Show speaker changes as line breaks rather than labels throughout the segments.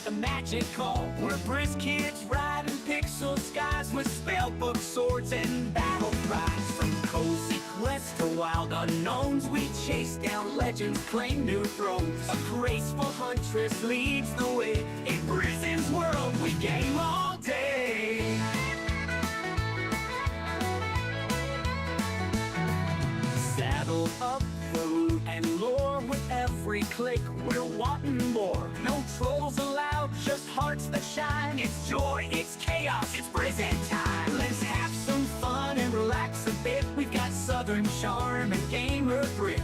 the magical. We're brisk kids riding pixel skies with spellbook swords and battle cries. From cozy quests to wild unknowns, we chase down legends, claim new thrones. A graceful huntress leads the way. In Brizzyne's world, we game all day. Saddle up food and lore with every click. We're wanting more. No trolls allowed, just hearts that shine. It's joy, it's chaos, it's Brizzyne time. Let's have some fun and relax a bit. We've got southern charm and gamer grit.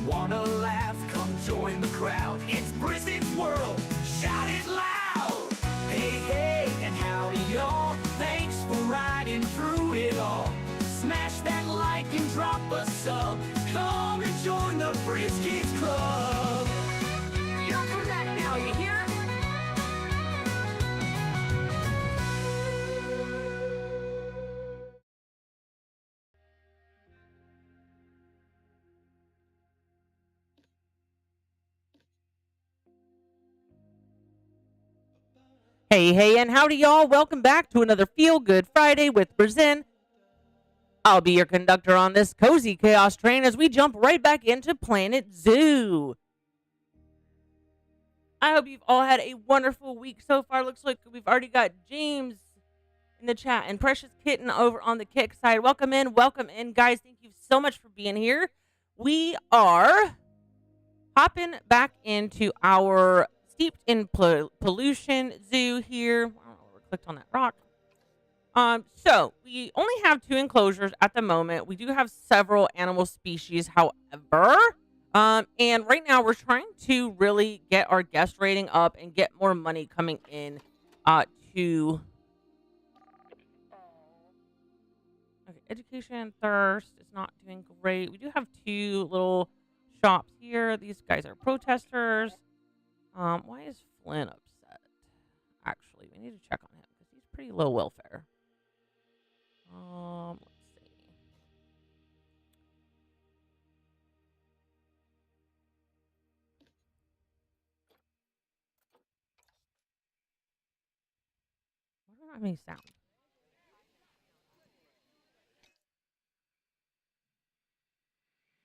Wanna laugh? Come join the crowd. It's Brizzyne's world. Shout it loud. Hey, hey, and howdy, y'all. Thanks for riding through it all. Smash that like and drop a sub. Come and join the Briz Kids Club. You're for that now, you hear?
Hey, and howdy, y'all. Welcome back to another Feel Good Friday with Brizzyne. I'll be your conductor on this cozy chaos train as we jump right back into Planet Zoo. I hope you've all had a wonderful week so far. Looks like we've already got James in the chat and Precious Kitten over on the kick side. Welcome in, guys. Thank you so much for being here. We are hopping back into our steeped in pollution zoo here. I don't know where we clicked on that rock. So we only have 2 enclosures at the moment. We do have several animal species, however. And right now we're trying to really get our guest rating up and get more money coming in to okay, education thirst is not doing great. We do have 2 little shops here. These guys are protesters. Why is Flynn upset? Actually, we need to check on him because he's pretty low welfare. Let's see. Why don't I have any sound?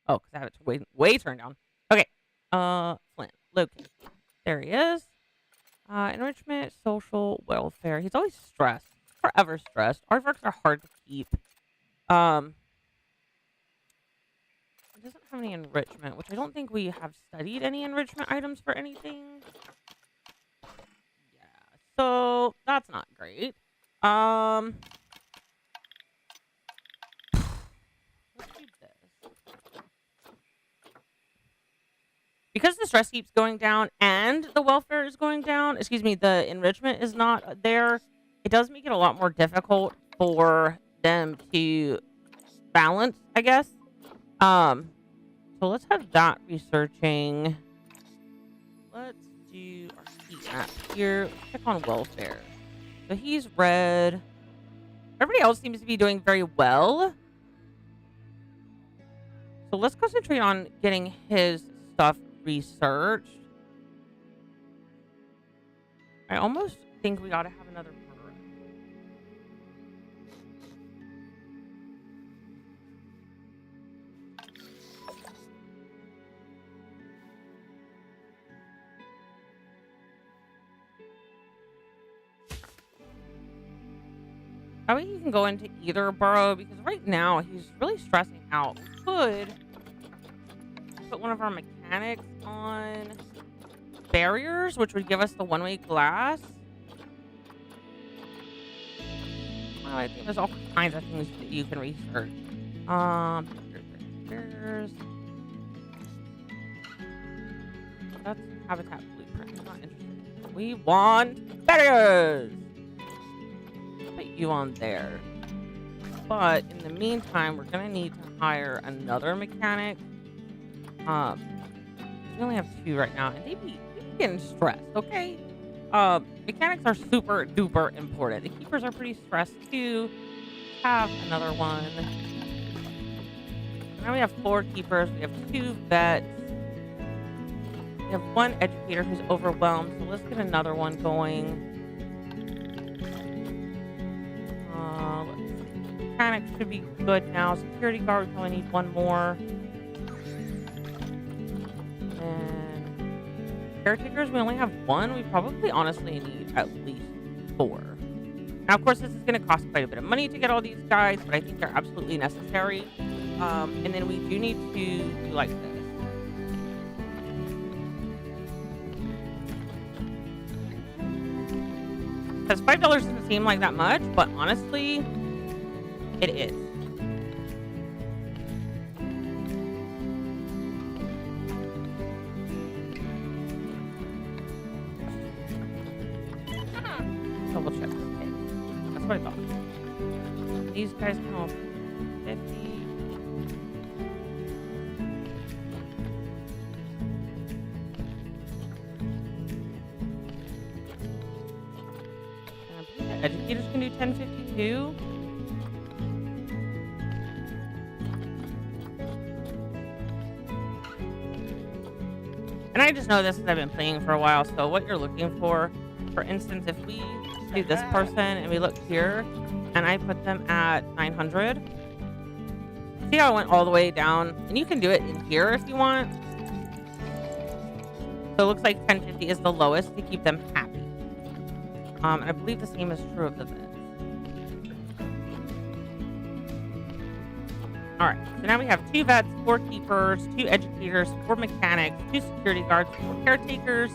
Oh, because I have it way turned down. Okay. Flynn, locate. There he is. Enrichment, social welfare. He's always stressed. Forever stressed. Aardvarks are hard to keep. It doesn't have any enrichment, which I don't think we have studied any enrichment items for anything. Yeah, so that's not great. Let's do this. Because the stress keeps going down and the welfare is going down, excuse me, the enrichment is not there, it does make it a lot more difficult for them to balance, I guess. So let's have that researching. Let's do our heat map here. Let's check on welfare. So he's red. Everybody else seems to be doing very well. So let's concentrate on getting his stuff researched. I almost think we gotta have another bird. I mean, he can go into either burrow because right now he's really stressing out. We could put one of our mechanics on barriers, which would give us the one-way glass. Well, I think there's all kinds of things that you can research. Barriers. That's habitat blueprint. I'm not interested. We want barriers. Put you on there. But in the meantime, we're gonna need to hire another mechanic. We only have 2 right now, and they be getting stressed, okay? Mechanics are super duper important. The keepers are pretty stressed too. Have another one. Now we have 4 keepers. We have 2 vets. We have one educator who's overwhelmed, so let's get another one going. Mechanics should be good now. Security guards only need one more. And caretakers, we only have one. We probably honestly need at least 4. Now, of course, this is going to cost quite a bit of money to get all these guys, but I think they're absolutely necessary. And then we do need to do like this. Because $5 doesn't seem like that much, but honestly, it is. Double check. Okay. That's what I thought. These guys come up 50. And I believe the educators can do 1052. And I just know this because I've been playing for a while. So what you're looking for instance, if we do this person and we look here and I put them at 900, see how it went all the way down? And you can do it in here if you want. So it looks like 1050 is the lowest to keep them happy. And I believe the same is true of the vets. All right, so now we have 2 vets, 4 keepers, 2 educators, 4 mechanics, 2 security guards, 4 caretakers,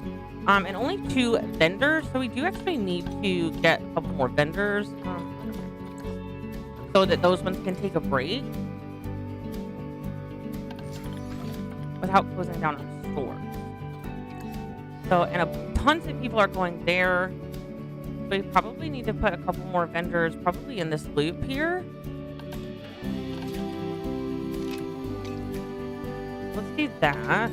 and only 2 vendors. So we do actually need to get a couple more vendors so that those ones can take a break without closing down our stores. So, and tons of people are going there. We probably need to put a couple more vendors probably in this loop here. Let's do that.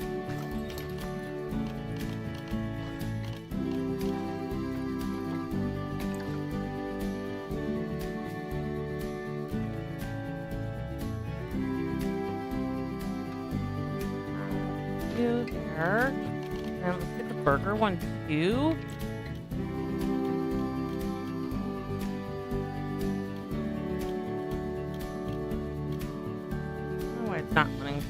Do there. And let's get the burger one too. I don't know why it's not running.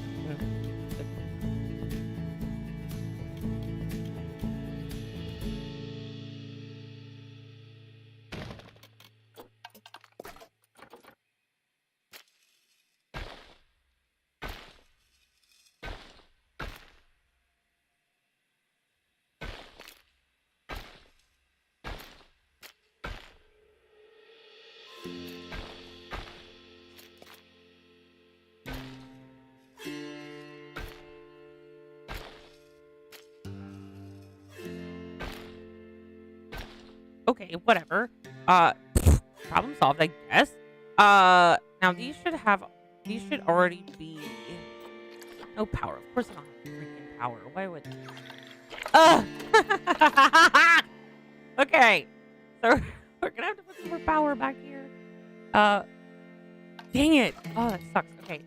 Okay, whatever. Problem solved, I guess. Now these should already be no power. Of course I don't have freaking power. Why would okay. So we're gonna have to put some more power back here. Dang it. Oh, that sucks. Okay.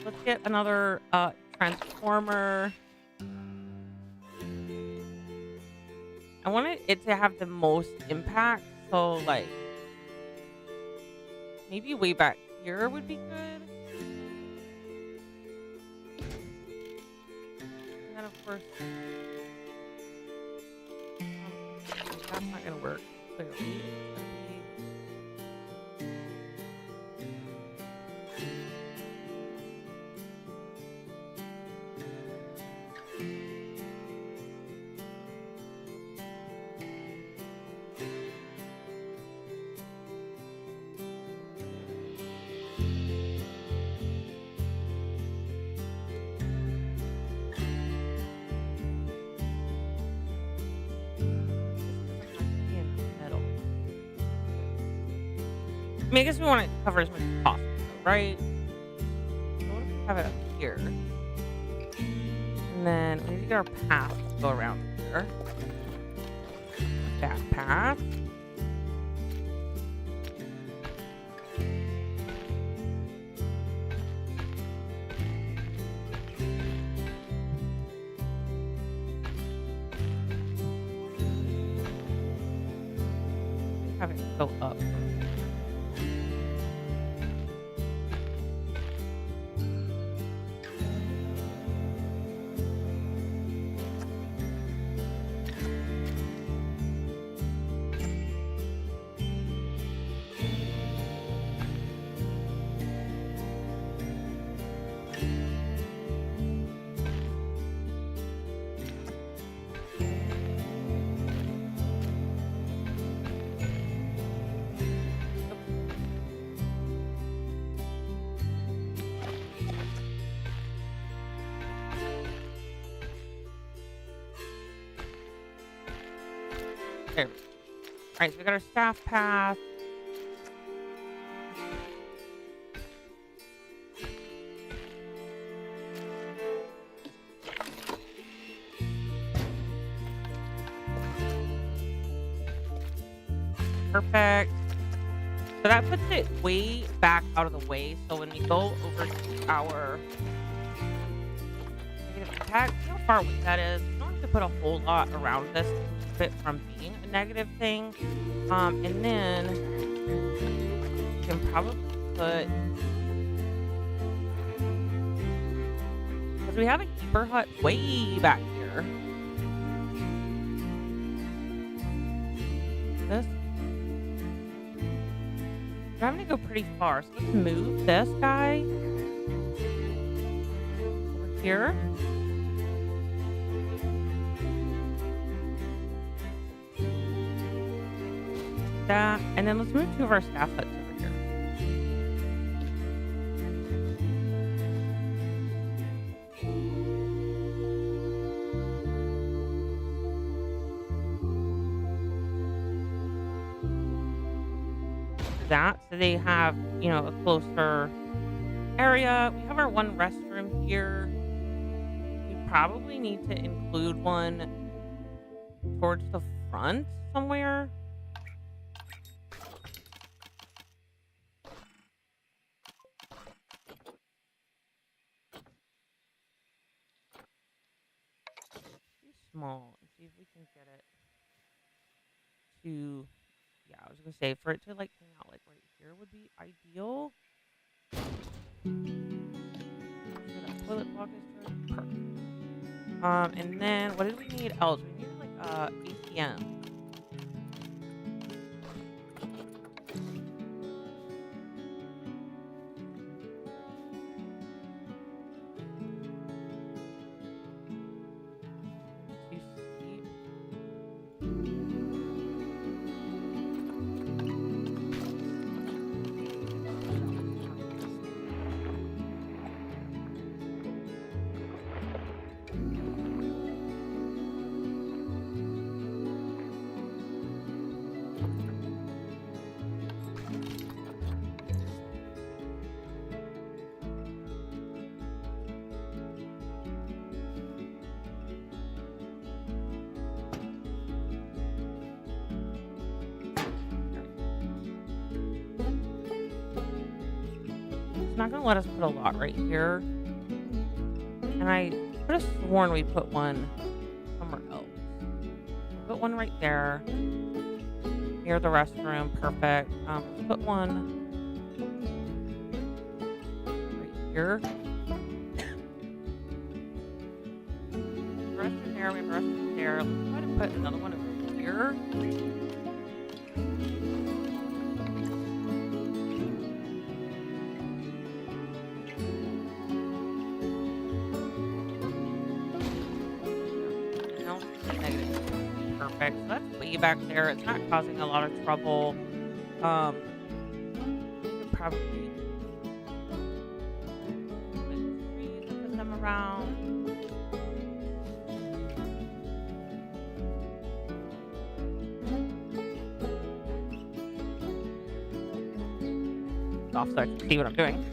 Let's get another transformer. I wanted it to have the most impact, so like maybe way back here would be good. And then of course, that's not gonna work clearly. I mean, I guess we want it to cover as much as possible, right? So what if we have it up here? And then we need to get our path to go around here. That path. have it go up. There. Alright, so we got our staff path. Perfect. So that puts it way back out of the way. So when we go over to our negative impact, see how far away that is? We don't have to put a whole lot around this to keep it from being a negative thing. And then you can probably put, because we have a keeper hut way back here. This. We're having to go pretty far, so let's move this guy over here. That, and then let's move two of our staff huts over here. That, so they have, you know, a closer area. We have our one restroom here. We probably need to include one towards the front somewhere. Small and see if we can get it to, yeah, I was gonna say for it to like hang out like right here would be ideal. So that toilet block is perfect. And then what did we need else? We needed like ATM. It's not gonna let us put a lot right here. And I could have sworn we put one somewhere else. Put one right there. Near the restroom. Perfect. Let's put one right here. Restroom there, we have a restroom there. Let's try to put another one over here. Perfect. So that's way back there. It's not causing a lot of trouble. We could probably put trees and put them around. Off so I can see what I'm doing.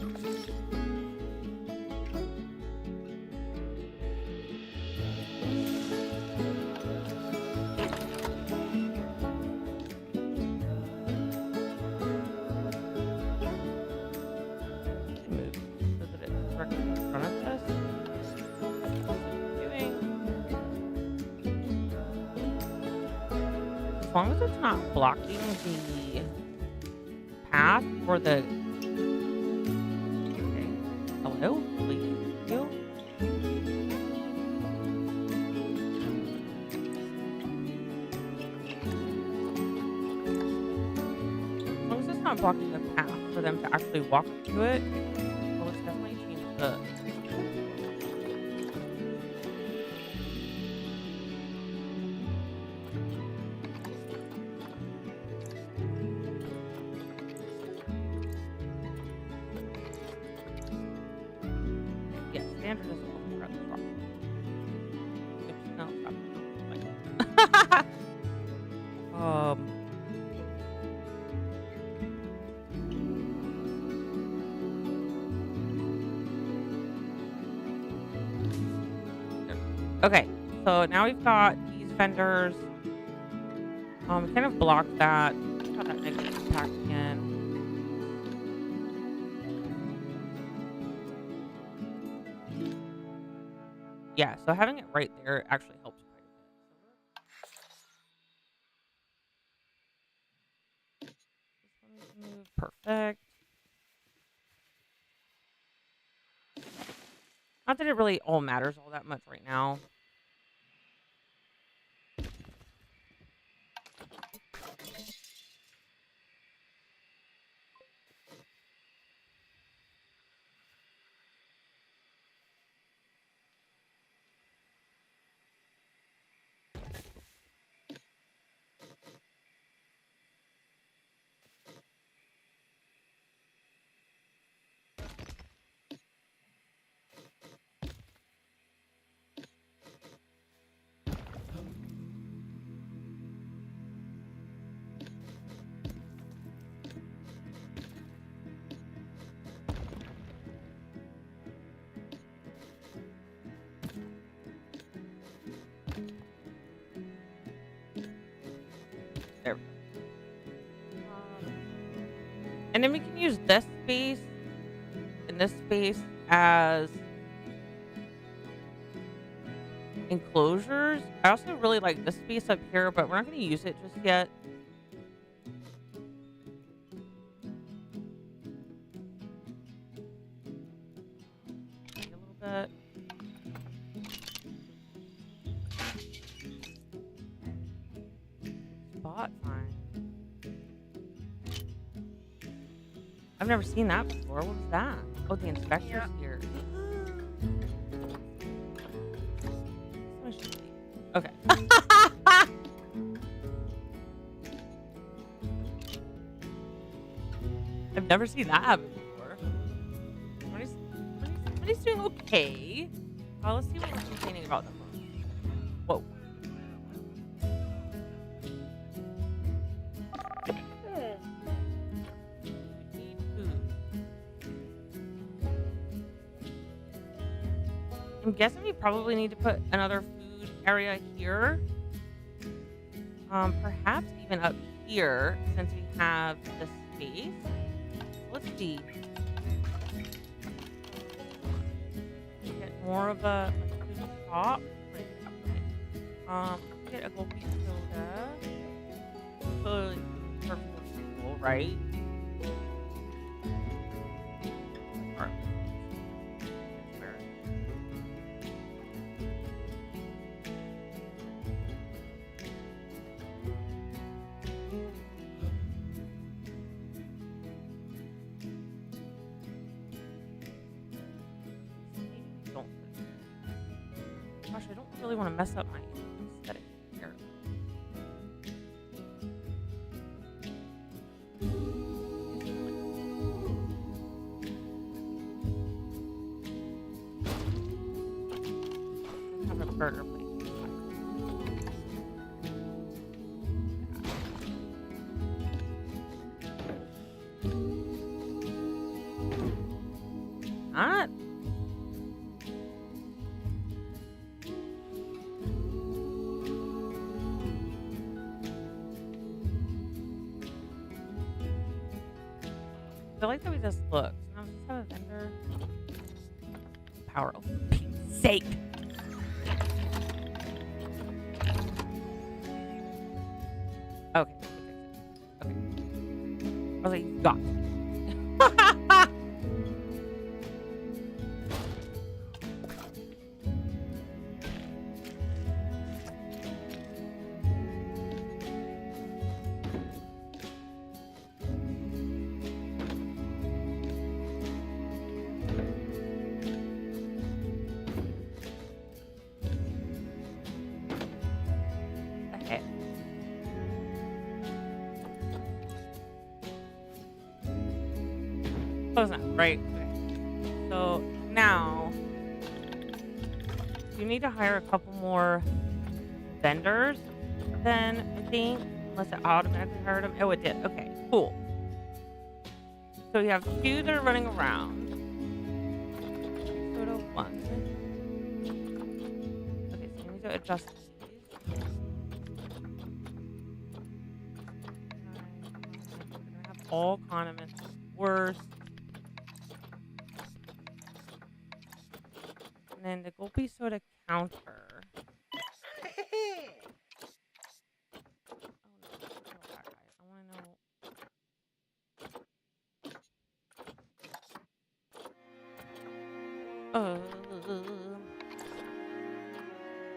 long as it's not blocking the path for the... Okay. Hello? Please? You? As long as it's not blocking the path for them to actually walk to it, well, let's definitely change the... Yes, standard is a little more rock. Oops, no, stop. Okay, so now we've got these fenders. We kind of blocked that. Got that negative impact again. Yeah, so having it right there actually helps quite a bit. So this one move perfect. Not that it really all matters all that much right now. There we go. And then we can use this space and this space as enclosures. I also really like this space up here, but we're not going to use it just yet. A little bit. Spot find. I've never seen that before. What was that? Oh, the inspector's here. Okay. I've never seen that happen before. Somebody's doing okay. Let's see what we're complaining about them. Whoa. I'm guessing we probably need to put another food area here. Perhaps even up here since we have the space. Let's see. Get more of a food shop. Get a gold beef soda. Totally perfect, right? Gosh, I don't really want to mess up my aesthetic here. Have a burger place. Not. I like the way this looks. Now, let's have a vendor. Power. Oh, for Pete's sake. was like, you got to. Okay. Close enough, right? Okay. So now you need to hire a couple more vendors. Then I think, unless it automatically hired them. Oh, it did. Okay, cool. So you have 2 that are running around. Total 1. Okay, so you need to adjust these. We're gonna have all condiments, of course. And then the Gulpy soda counter. I want to know.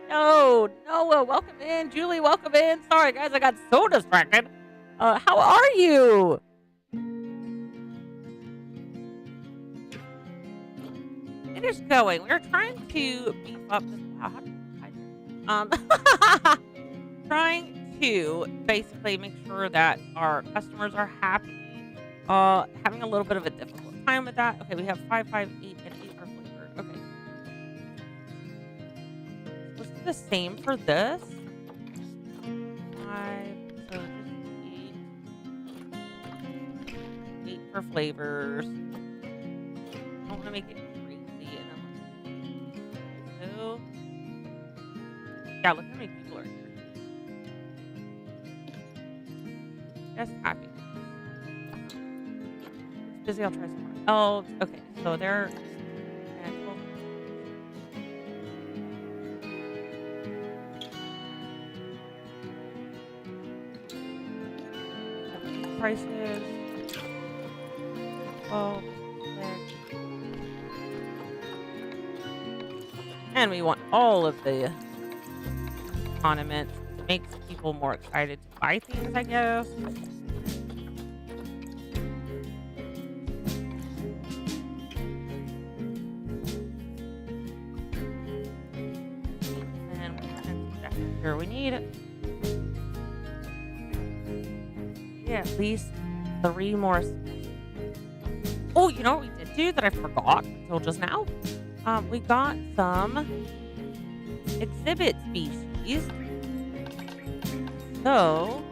No, Noah, welcome in. Julie, welcome in. Sorry, guys, I got so distracted. How are you? It is going. We're trying to beef up this. Wow, how do I trying to basically make sure that our customers are happy. Having a little bit of a difficult time with that. Okay, we have 5, 5, 8, and 8 are flavored. Okay. Let's do the same for this. 5, so just 8. 8 for flavors. I don't want to make it crazy. And then so, yeah, look how many people are here. Just happy. It's busy. I'll try somewhere else. Okay, so they're. Prices. Oh, and we want all of the condiments. It makes people more excited to buy things, I guess. And here we need it. Yeah, at least 3 more. Oh, you know what we did do that I forgot until just now? We got some exhibit species. So,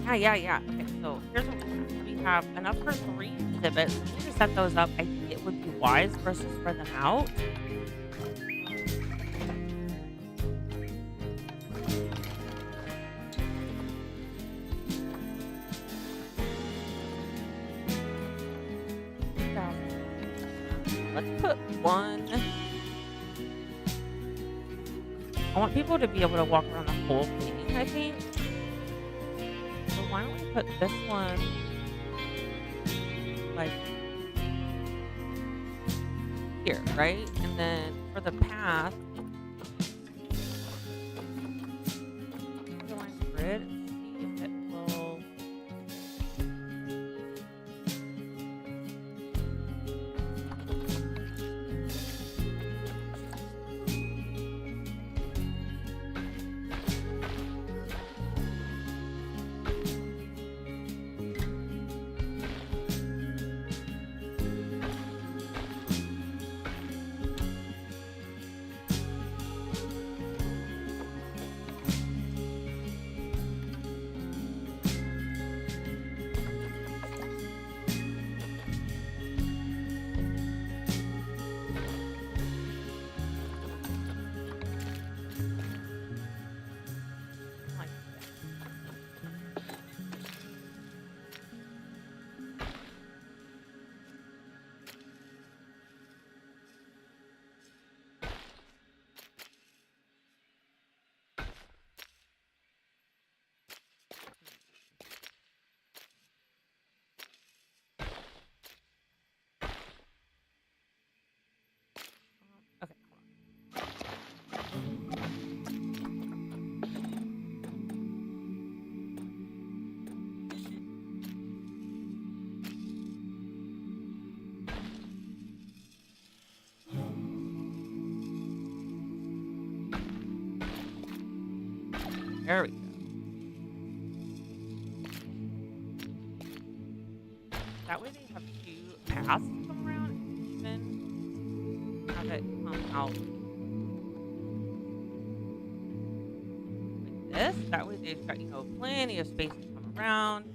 yeah. Okay, so here's what we have enough for 3 exhibits. We need to set those up. I think it would be wise for us to spread them out. Let's put 1. I want people to be able to walk around the whole thing, I think. So why don't we put this one like here, right? And then for the path, the line grid and see if it will. There we go. That way they have two paths to come around and even have it come out like this. That way they've got, plenty of space to come around.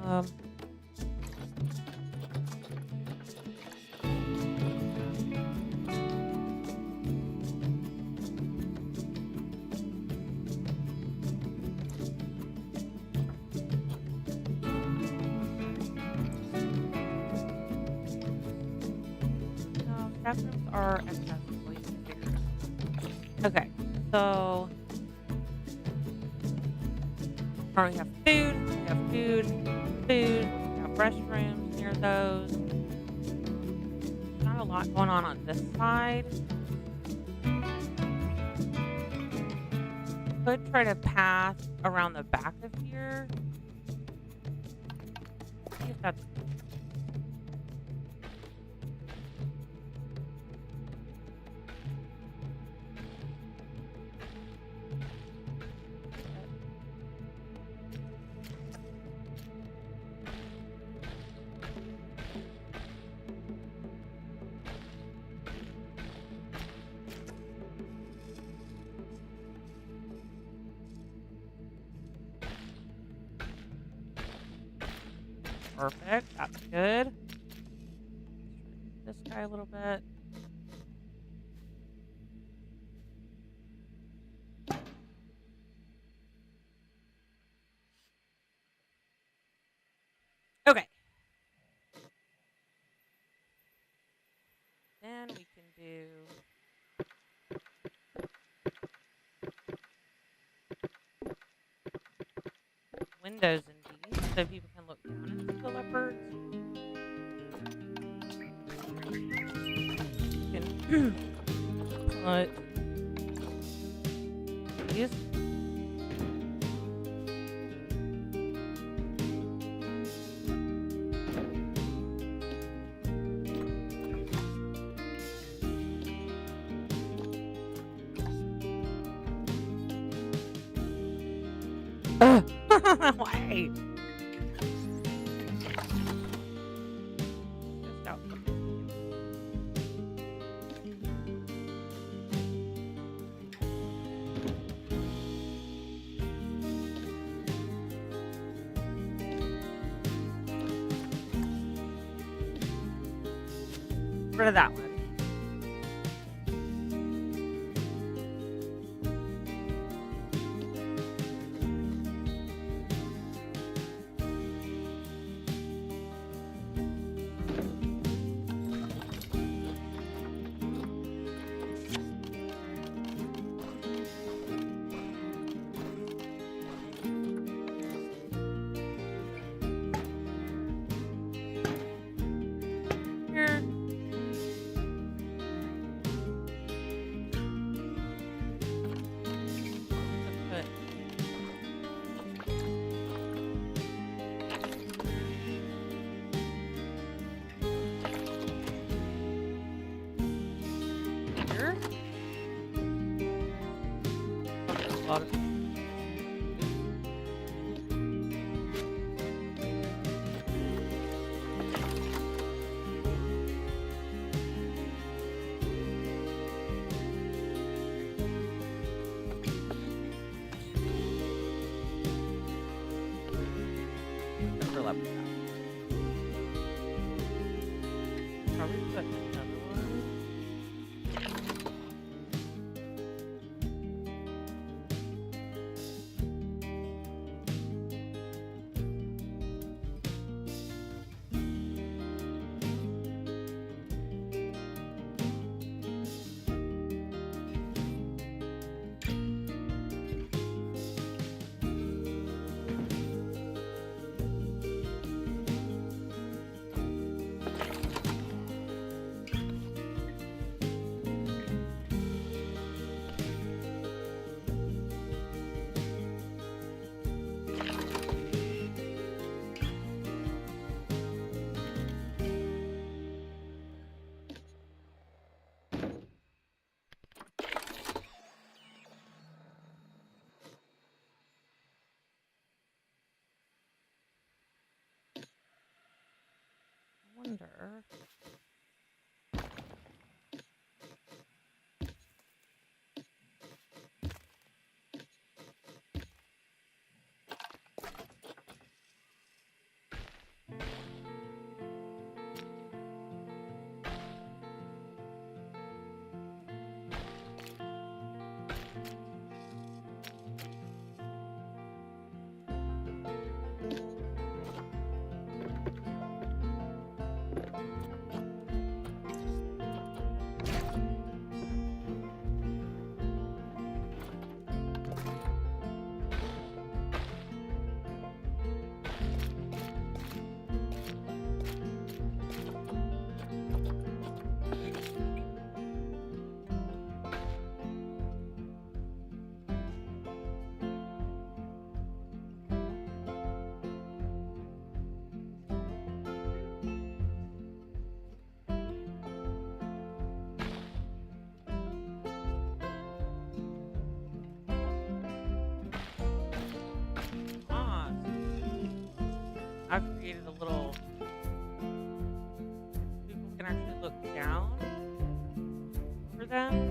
Um, no, staff rooms are accessibly figured out. Okay, so we have food, food, we have restrooms near those. Not a lot going on this side. Could try to pass around the back of here. See if that's perfect. That's good. This guy a little bit. Okay. Then we can do windows in these so people can look down and see the leopards. You can put these. Why? Just out. Rid of that one. Here. lot of. Overlap with that. Probably put another one. Wonder. I've created a little. People can actually look down over them.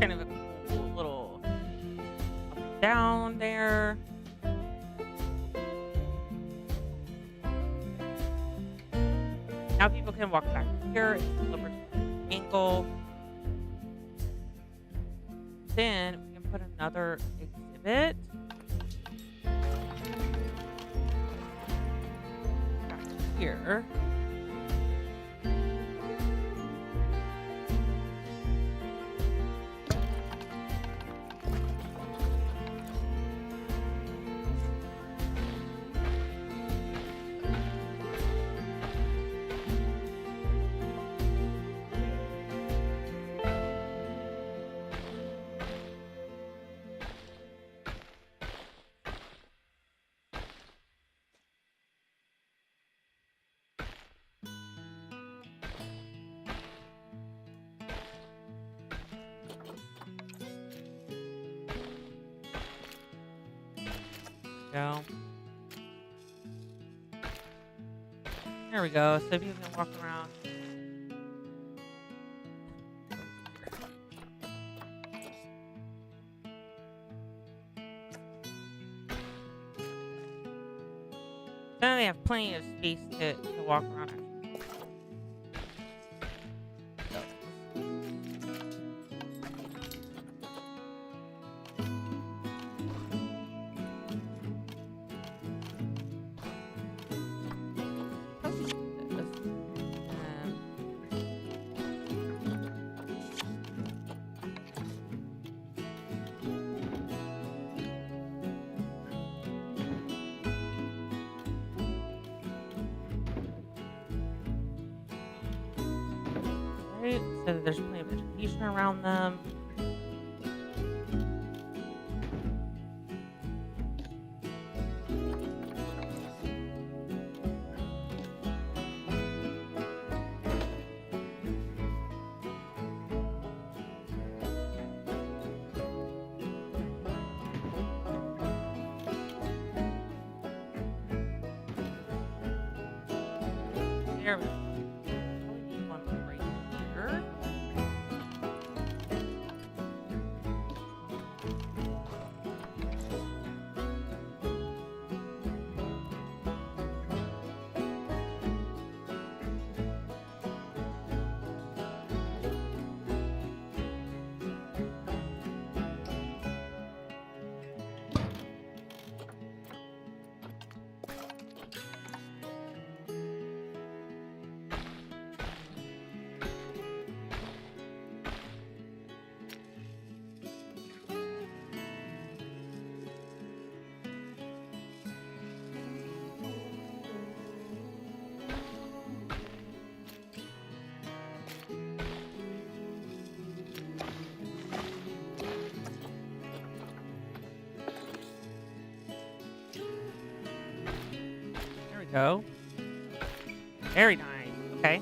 Kind of a cool little up and down there. Now people can walk back here. It's a liberty angle. Then we can put another exhibit back here. Go. There we go. So people can walk around. Then they have plenty of space to walk around. Right, so there's plenty of vegetation around them. There we go. Probably need one right here. There we go. Very nice. Okay.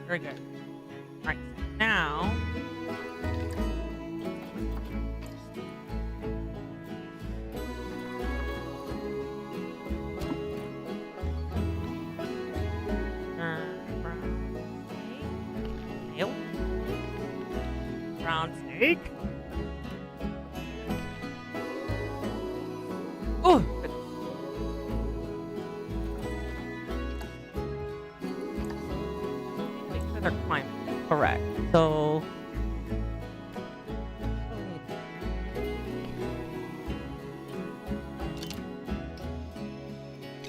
Very good. All right. Now. Brown snake. Oh, make sure they're climbing. Correct. So.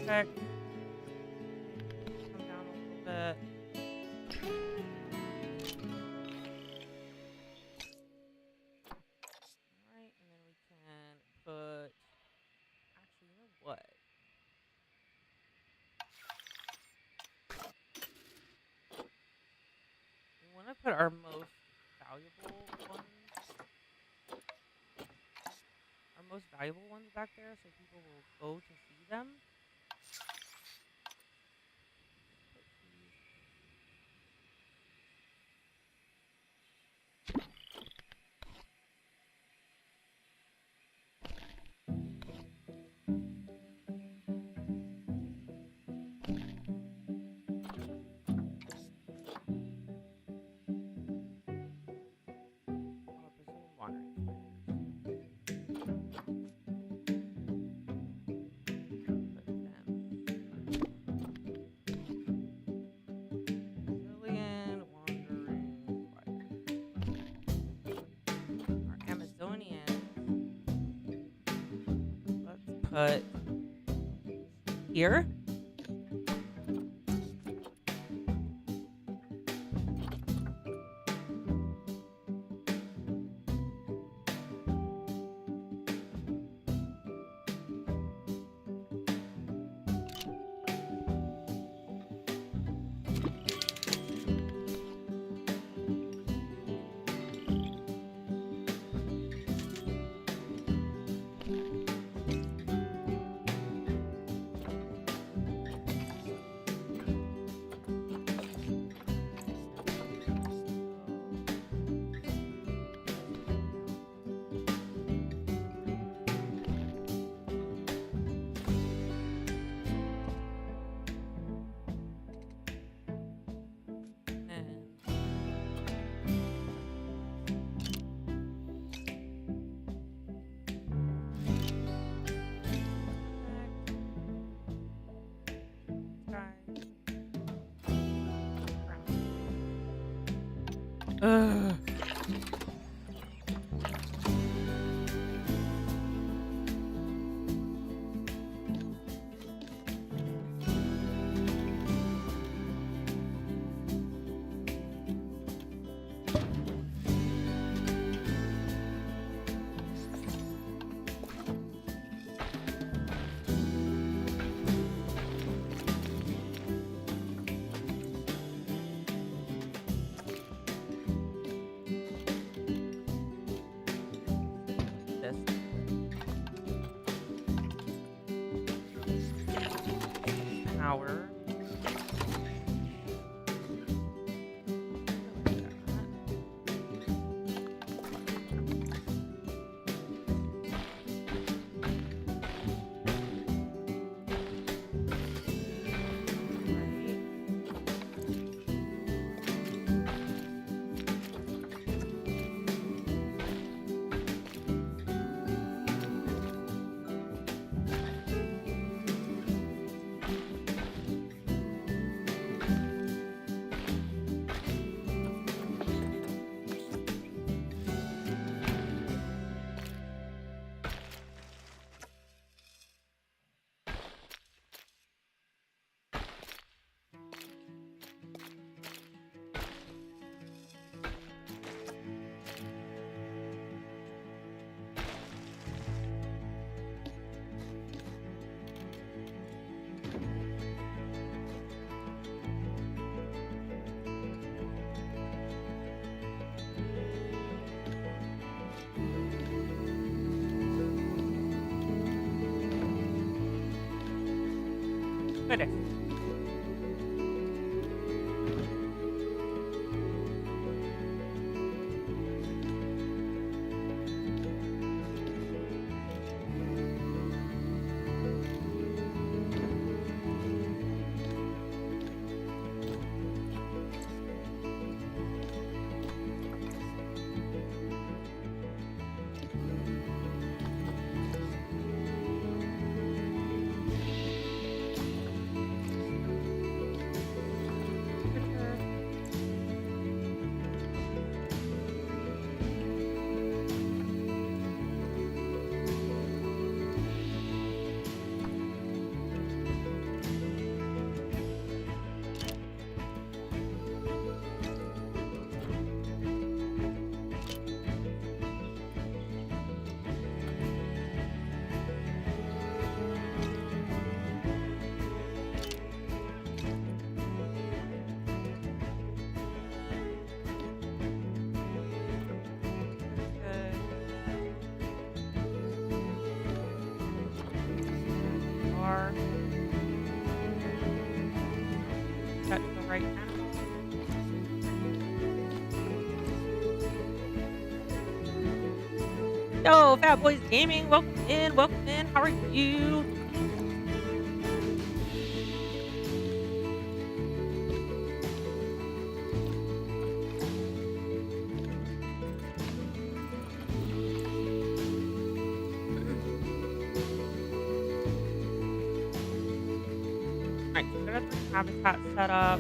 Check. Come down a little bit. Alright, and then we can put. Actually, you know what? We want to put our most valuable ones. Our most valuable ones back there so people will go to see them. Brazilian wandering Brazilian wandering spiders. Our Amazonian. Let's put here. Ugh. This power. Goodness. Are that's the right animal. Yo, Fat Boys Gaming, welcome in, welcome in. How are you? Alright, so we got the habitat set up.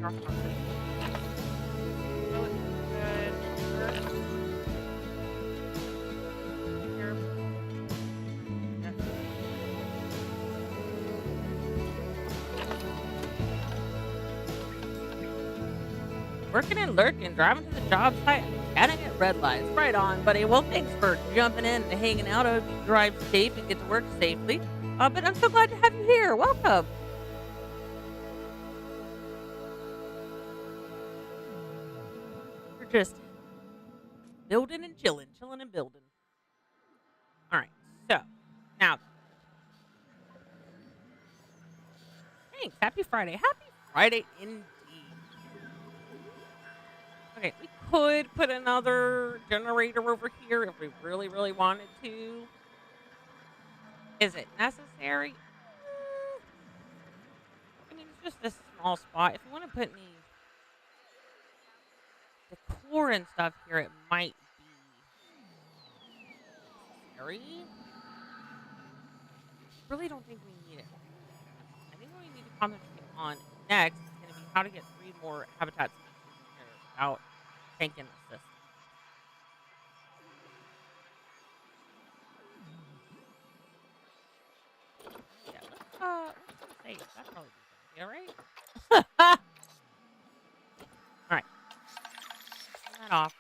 Our harvest. So it's good. Here. Yes. Working and lurking, driving to the job site, chatting at red lights. Right on, buddy. Well, thanks for jumping in and hanging out. I hope you drive safe and get to work safely. But I'm so glad to have you here. Welcome. We're just building and chilling, chilling and building. All right. So now, thanks. Happy Friday. Happy Friday indeed. Okay, we could put another generator over here if we really, really wanted to. Is it necessary? I mean, it's just a small spot. If you want to put any decor and stuff here, it might be necessary. really don't think we need it right now. I think what we need to concentrate on next is going to be how to get 3 more habitat species in here without tanking the system. Yeah, let's go safe. That'd probably be a good idea, right? All right, turn that off.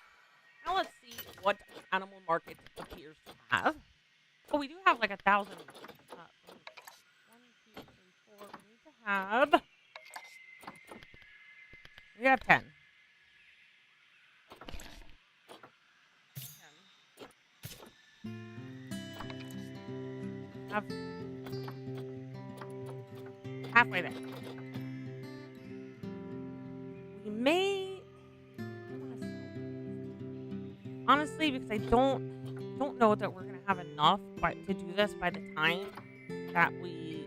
Now let's see what animal market appears to have. Oh, we do have like 1,000. Let me see. 1, 2, 3, 4. We need to have. We have 10. 10. Have halfway there. We may. Honestly, because I don't know that we're gonna have enough to do this by the time that we.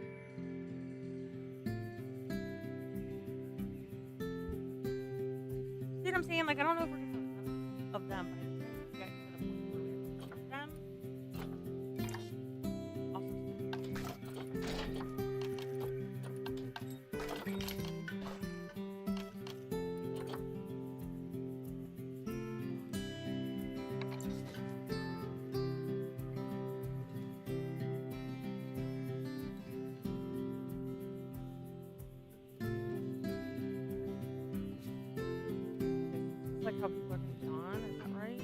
See what I'm saying? Like, I don't know if we're gonna have enough of them by the time we get to the point where we have to eat them. Like how people are going to be on, is that right?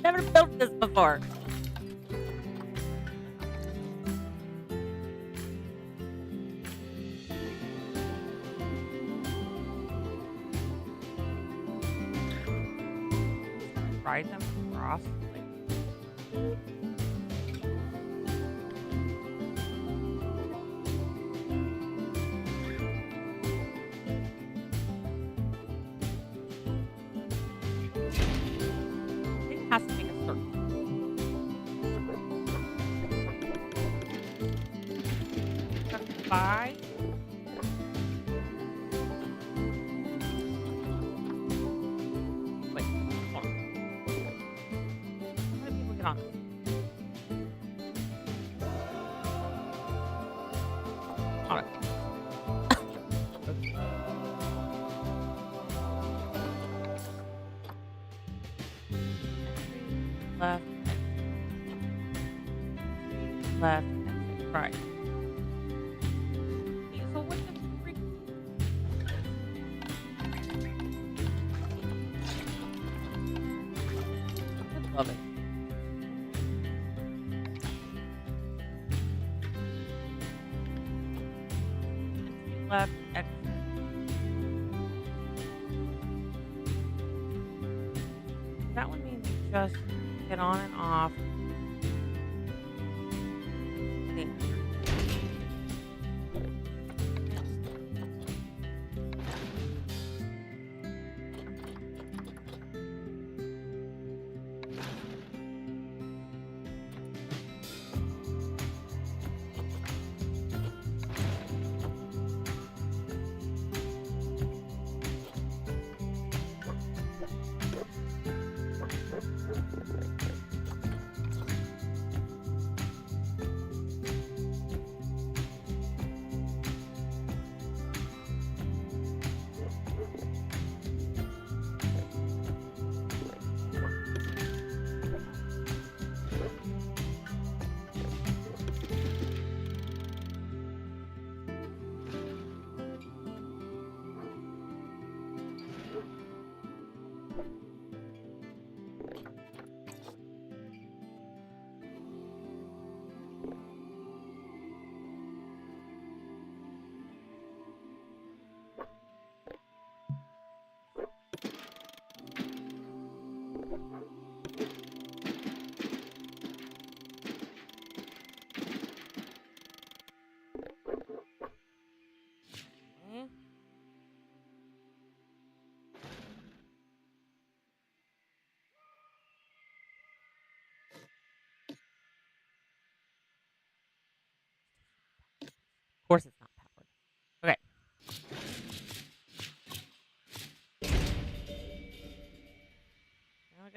Never built this before. Ride them across. I think it has to make a circle. By. Wait, hold on. How do people get on this? All right. Left, left, right. So what the freak? I love it. Left, exit. That one means you just get on and off.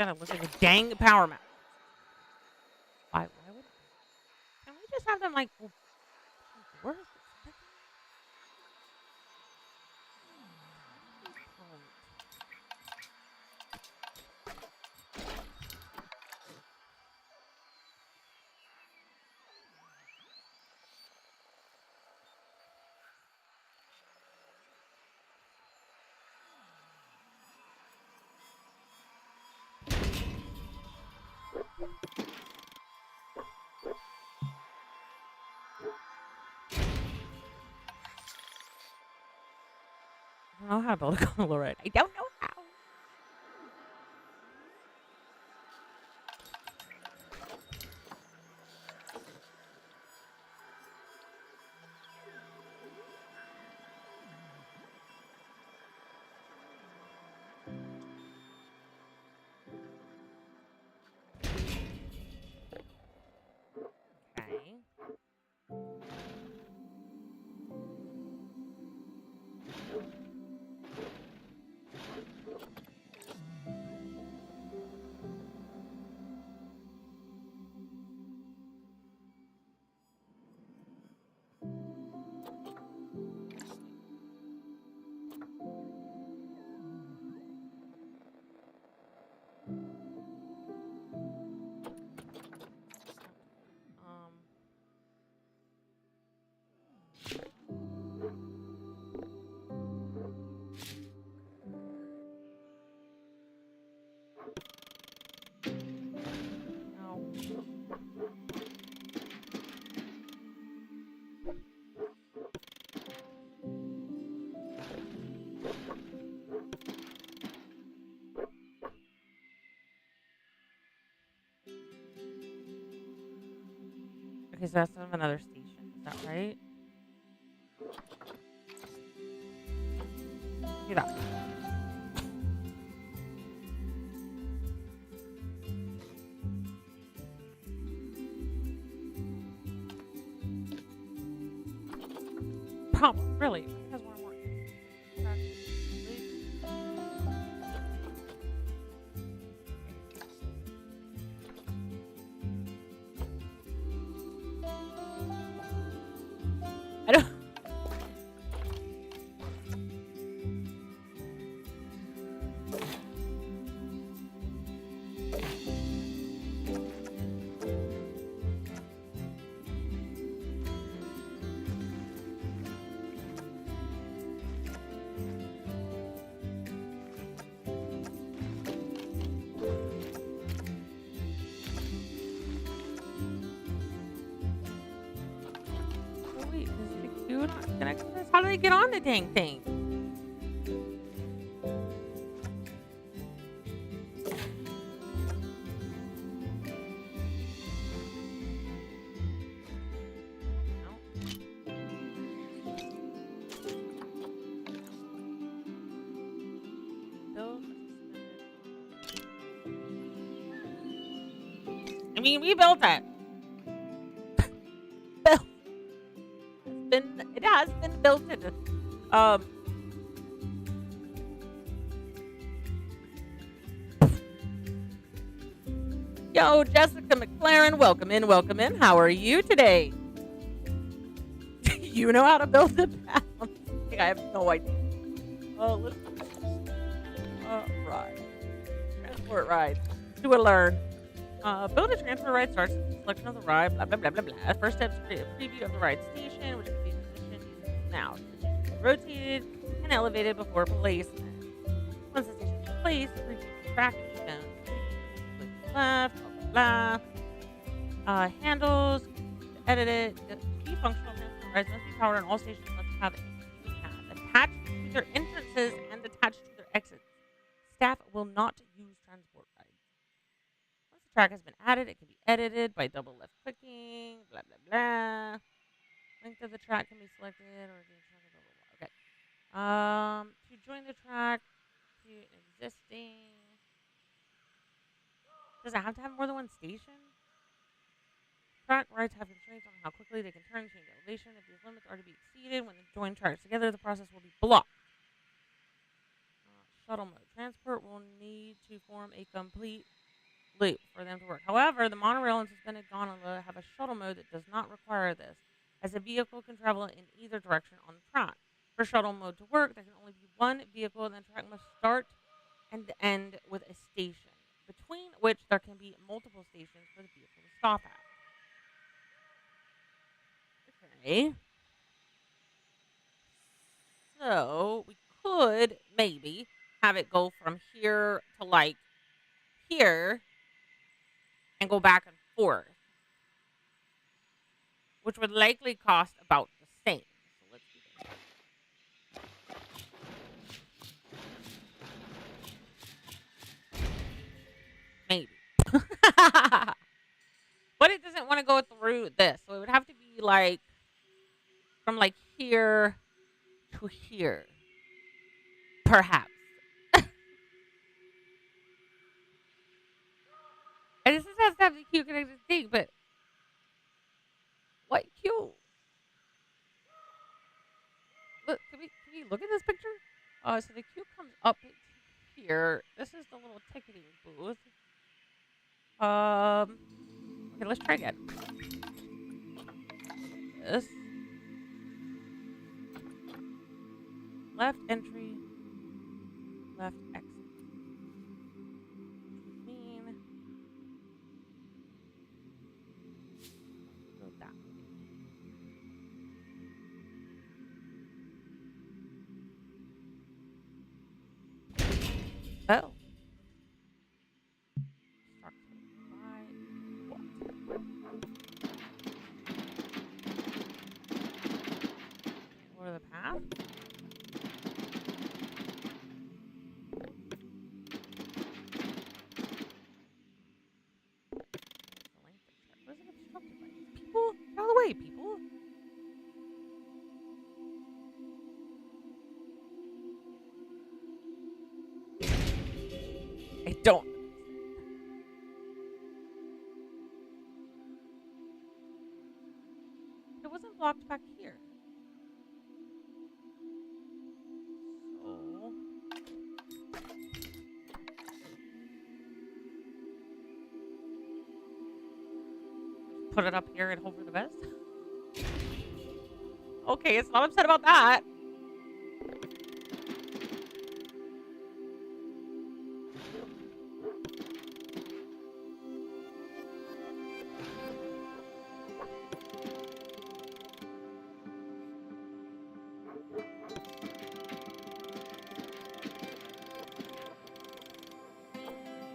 gotta look like a dang power mount. Why would? Can we just have them like? Where is this? I don't know how to build a gondola ride. I don't know how. Okay. Um. No. Okay, so that's another station. Is that right? Do that. Problem, really? Because we're more. I don't. Oh, wait, is the queue not connected to this? How do they get on the dang thing? I mean, we built it. It has been built. Um. Yo, Jessica McLaren, welcome in, welcome in. How are you today? You know how to build a path. I have no idea. Oh, let's ride. Transport ride. Do a learn. Build a transfer ride starts with the selection of the ride, blah, blah, blah, blah, blah. First step is to create a preview of the ride station, which can be positioned now. The station can be rotated and elevated before placement. Once the station is placed, the preview the track and shown. Click left, blah, blah, blah. Handles, edit it. The key functional transfer rides must be powered on all stations must have a path attached to their entrances and attached to their exits. Staff will not use transport rides. Once the track has been added, it can be edited by double left clicking, blah, blah, blah. Length of the track can be selected or blah, blah, blah. Okay. To join the track to an existing. Does it have to have more than one station? Track rides have constraints on how quickly they can turn, change elevation. If these limits are to be exceeded when they join tracks together, the process will be blocked. shuttle mode. Transport will need to form a complete loop for them to work. However, the monorail and suspended gondola have a shuttle mode that does not require this, as a vehicle can travel in either direction on the track. For shuttle mode to work, there can only be one vehicle, and the track must start and end with a station, between which there can be multiple stations for the vehicle to stop at. Okay. So we could maybe have it go from here to like here and go back and forth, which would likely cost about the same. So let's do this. Maybe. But it doesn't want to go through this. So it would have to be like from like here to here. Perhaps. And this has to have the Q connected thing, but what Q? Look, can we look at this picture? So the queue comes up here. This is the little ticketing booth. Okay, let's try again. This left entry, left exit. Which would mean go that way. Oh. Or the path? What is it obstructed by? People? Get out of the way, people! I don't. It wasn't blocked back here. So put it up here and hope for the best. Okay, it's not upset about that.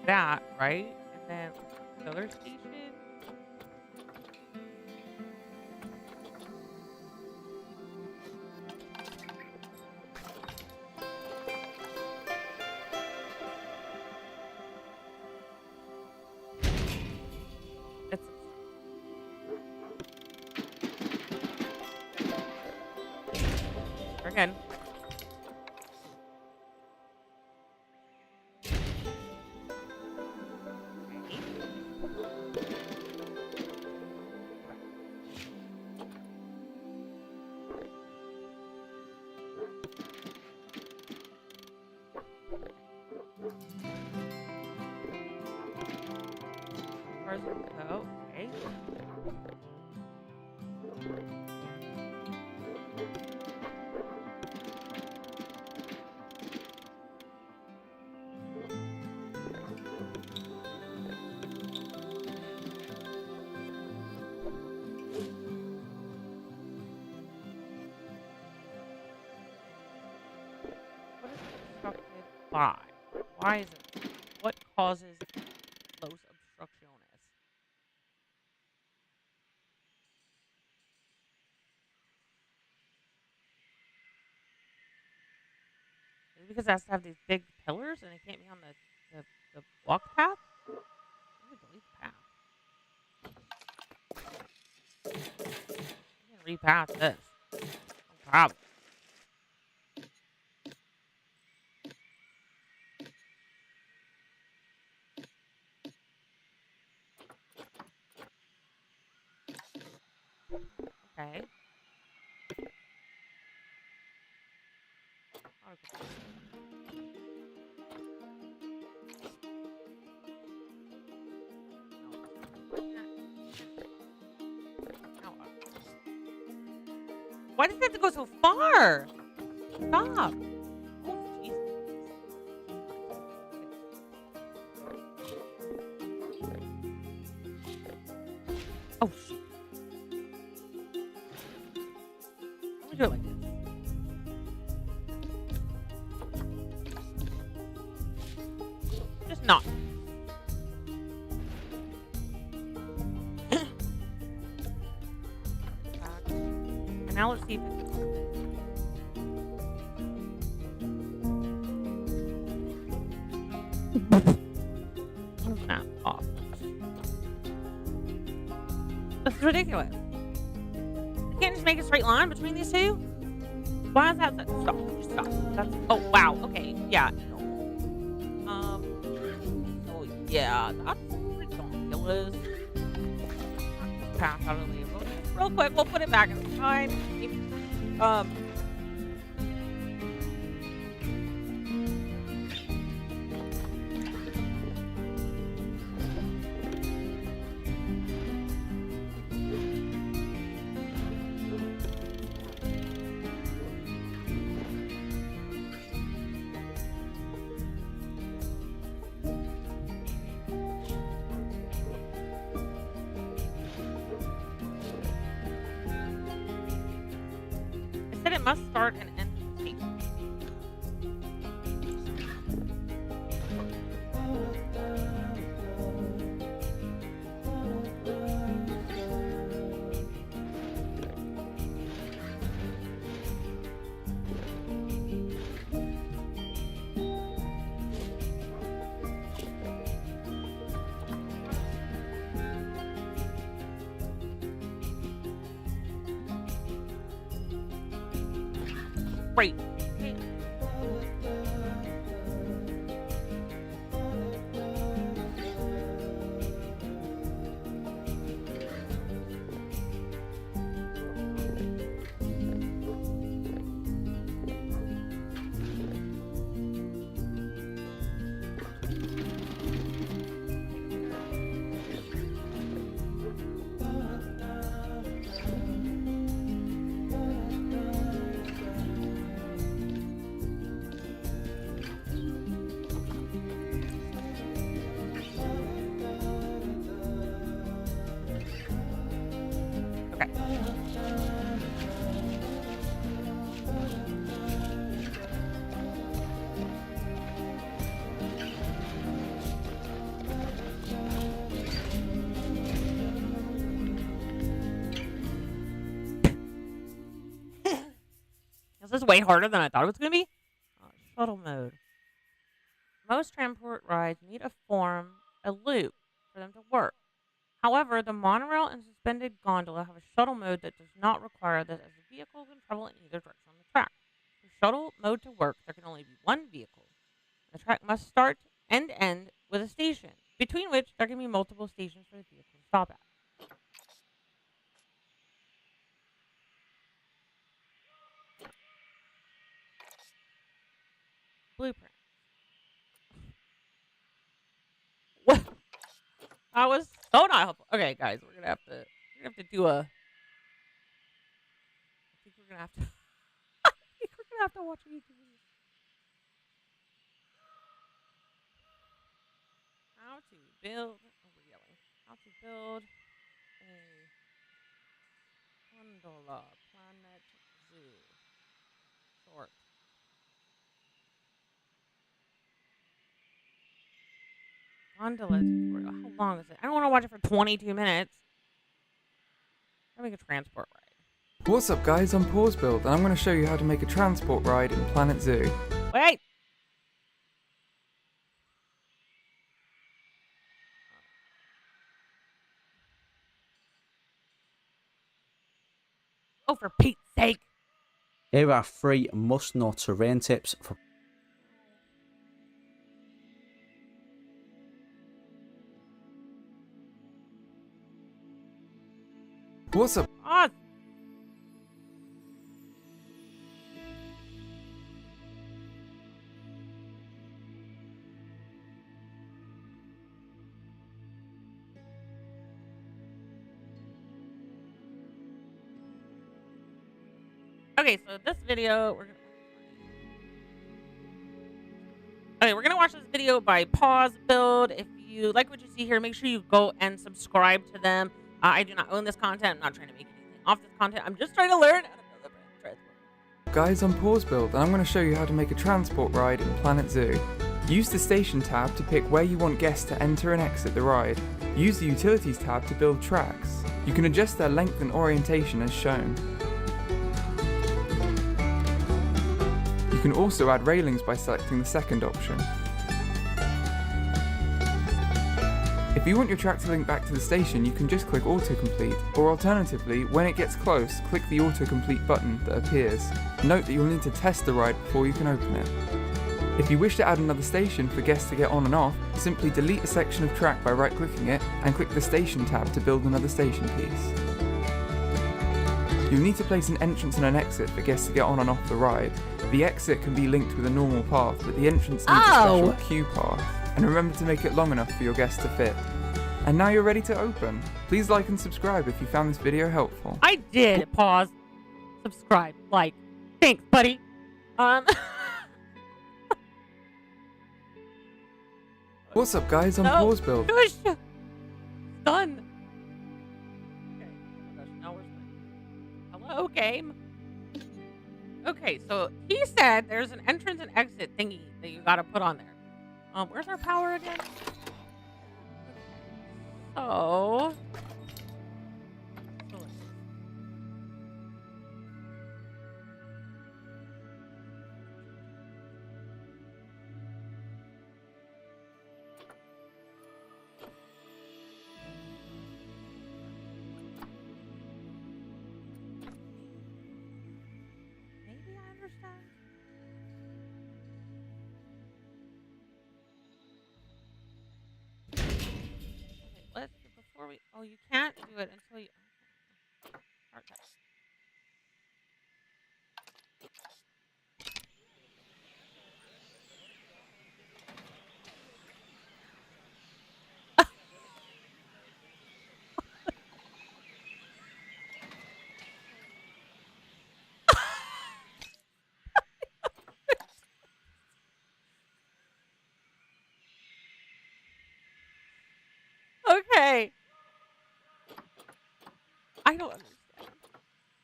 That, right? And then another station. It's again. Oh, okay. What is it obstructed by? Why is it? What causes Los obstrucciones? Is it because it has to have these big pillars and it can't be on the walk path? I'm gonna delete the path. I'm gonna repath this. No problem. Okay. Why does it have to go so far? Stop. Oh, Jesus. Oh, shit. Let me do it like this. Just not. And now let's see if it's not off. This is ridiculous. You can't just make a straight line between these two? Why is that? Stop. Stop. That's. Oh, wow. Okay. Yeah. No. So, yeah. That's ridiculous. Pass out of the real quick. We'll put it back inside. It said it must start and end with a station. Great. This is way harder than I thought it was going to be. Shuttle mode. Most transport rides need a loop, for them to work. However, the monorail and suspended gondola have a shuttle mode that does not require this, as the vehicle can travel in either direction on the track. For shuttle mode to work, there can only be one vehicle. The track must start and end with a station, between which there can be multiple stations for the vehicle to stop at. Blueprint. What? I was so not helpful. Okay, guys, we're gonna have to do a. I think we're gonna have to. I think we're gonna have to watch a YouTube video. How to build. Oh, we're yelling. How to build a gondola planet zoo. Short. Gondola tutorial. How long is it? I don't want to watch it for 22 minutes. Let me make a transport ride.
What's up guys, I'm Pause Build and I'm going to show you how to make a transport ride in Planet Zoo.
Wait! Oh, for Pete's sake!
Here are 3 must-know terrain tips for
What's up?
Ah! Okay, so this video, we're gonna watch this video by Pause Build. If you like what you see here, make sure you go and subscribe to them. I do not own this content. I'm not trying to make anything off this content. I'm just trying to learn how to build a brand transport.
Guys, I'm Pause Build, and I'm going to show you how to make a transport ride in Planet Zoo. Use the Station tab to pick where you want guests to enter and exit the ride. Use the Utilities tab to build tracks. You can adjust their length and orientation as shown. You can also add railings by selecting the second option. If you want your track to link back to the station, you can just click autocomplete, or alternatively, when it gets close, click the autocomplete button that appears. Note that you'll need to test the ride before you can open it. If you wish to add another station for guests to get on and off, simply delete a section of track by right-clicking it and click the Station tab to build another station piece. You'll need to place an entrance and an exit for guests to get on and off the ride. The exit can be linked with a normal path, but the entrance needs a special queue path. And remember to make it long enough for your guests to fit. And now you're ready to open. Please like and subscribe if you found this video helpful.
I did pause, subscribe, like. Thanks, buddy.
What's up, guys? I'm Pause Build.
Shush. It's done. Okay. Oh my gosh, now we're starting. Hello, game. Okay, so he said there's an entrance and exit thingy that you gotta put on there. Where's our power again? So, maybe I understand. Let's before we. Oh, you can't do it until you. Okay. Okay. I don't understand.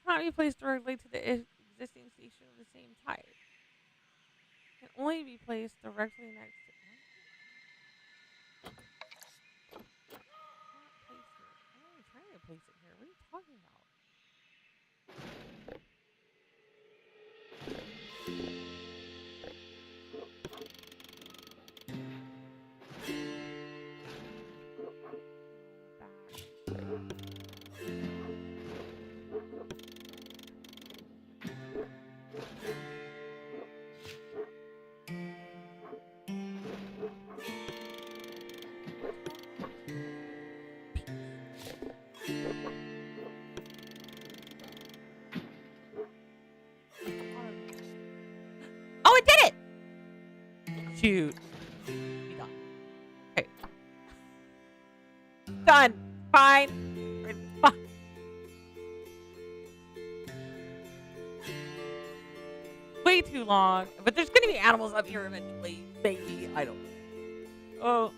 Cannot be placed directly to the existing station of the same type. Can only be placed directly next to. I'm only trying to place it here. What are you talking about? Oh, it did it! Shoot. Be done. Okay. Done. Fine. It's fine. Way too long. But there's gonna be animals up here eventually. Maybe. I don't know. Oh.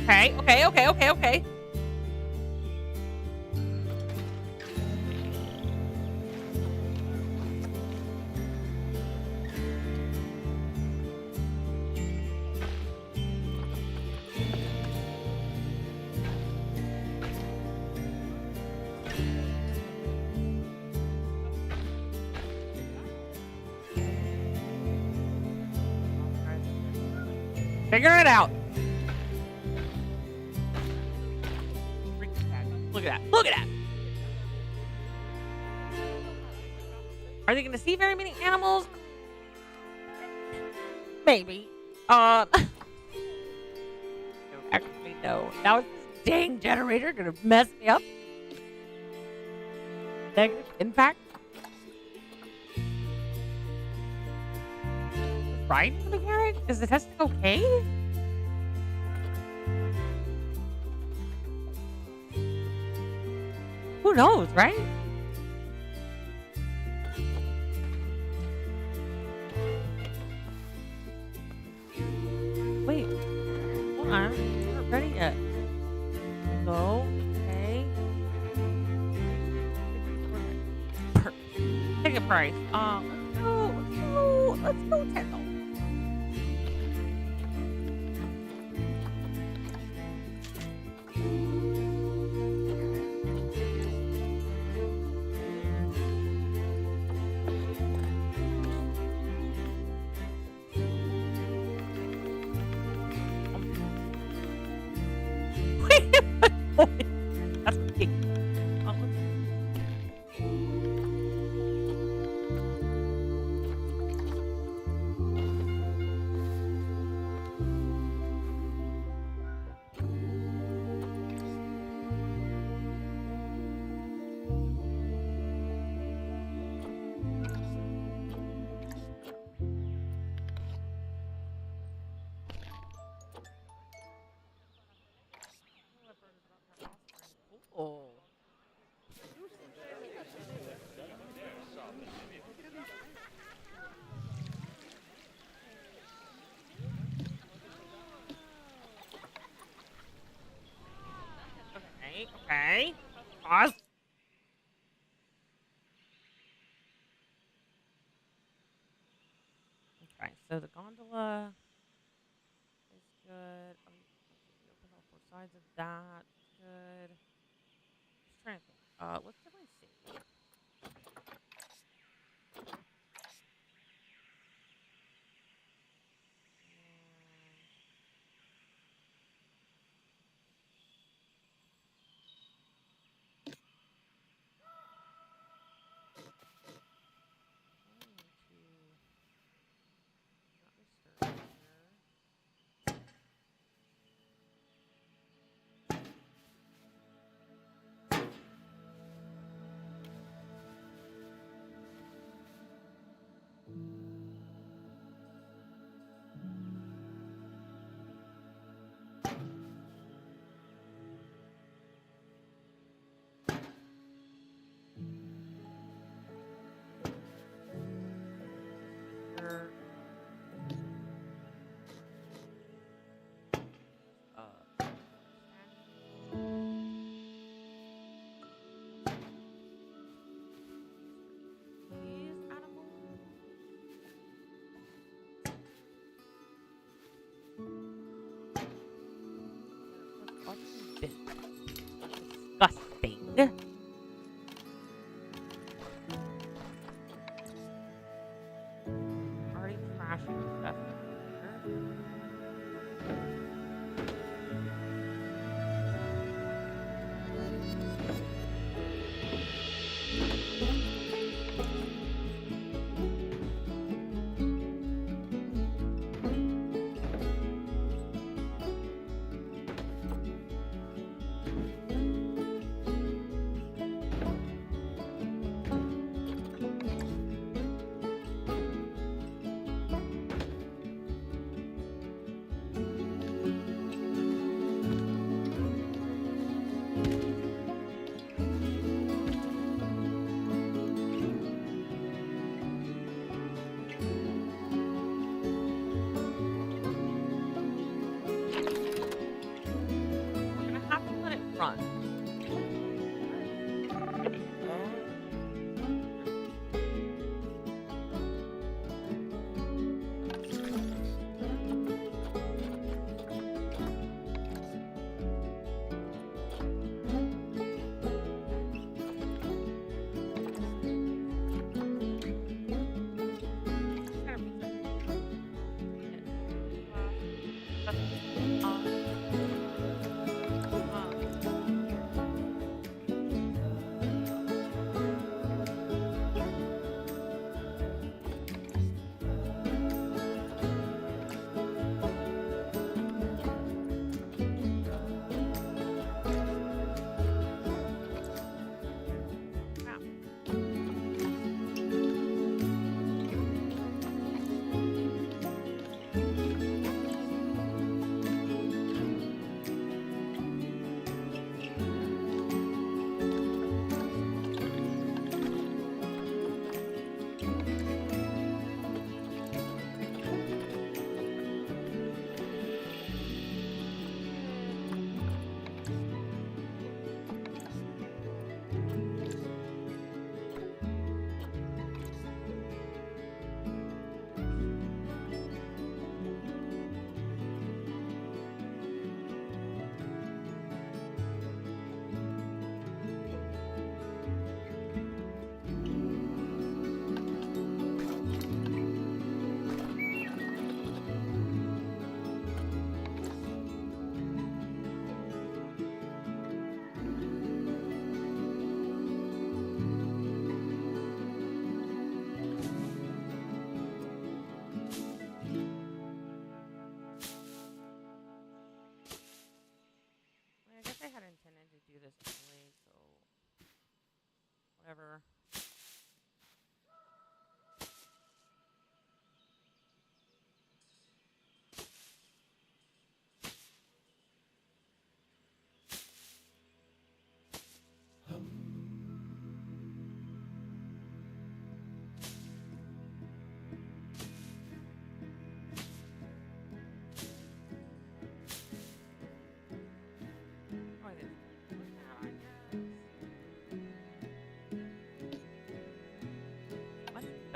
Okay, okay, okay, okay, okay. Figure it out. Look at that. Look at that. Are they going to see very many animals? Maybe. Actually, no. Now is this dang generator going to mess me up? Negative impact? Right? Mechanic? Is the testing okay? Who knows, right? Wait. Hold on. We're not ready yet. Go. Okay. Perfect. Ticket price. Let's go $10. That's ridiculous. Oh. Okay, okay. Pause. Okay, so the gondola is good. We open all four sides of that. Good. Just trying to think. Let's definitely see. Disgusting. Already trashing stuff here.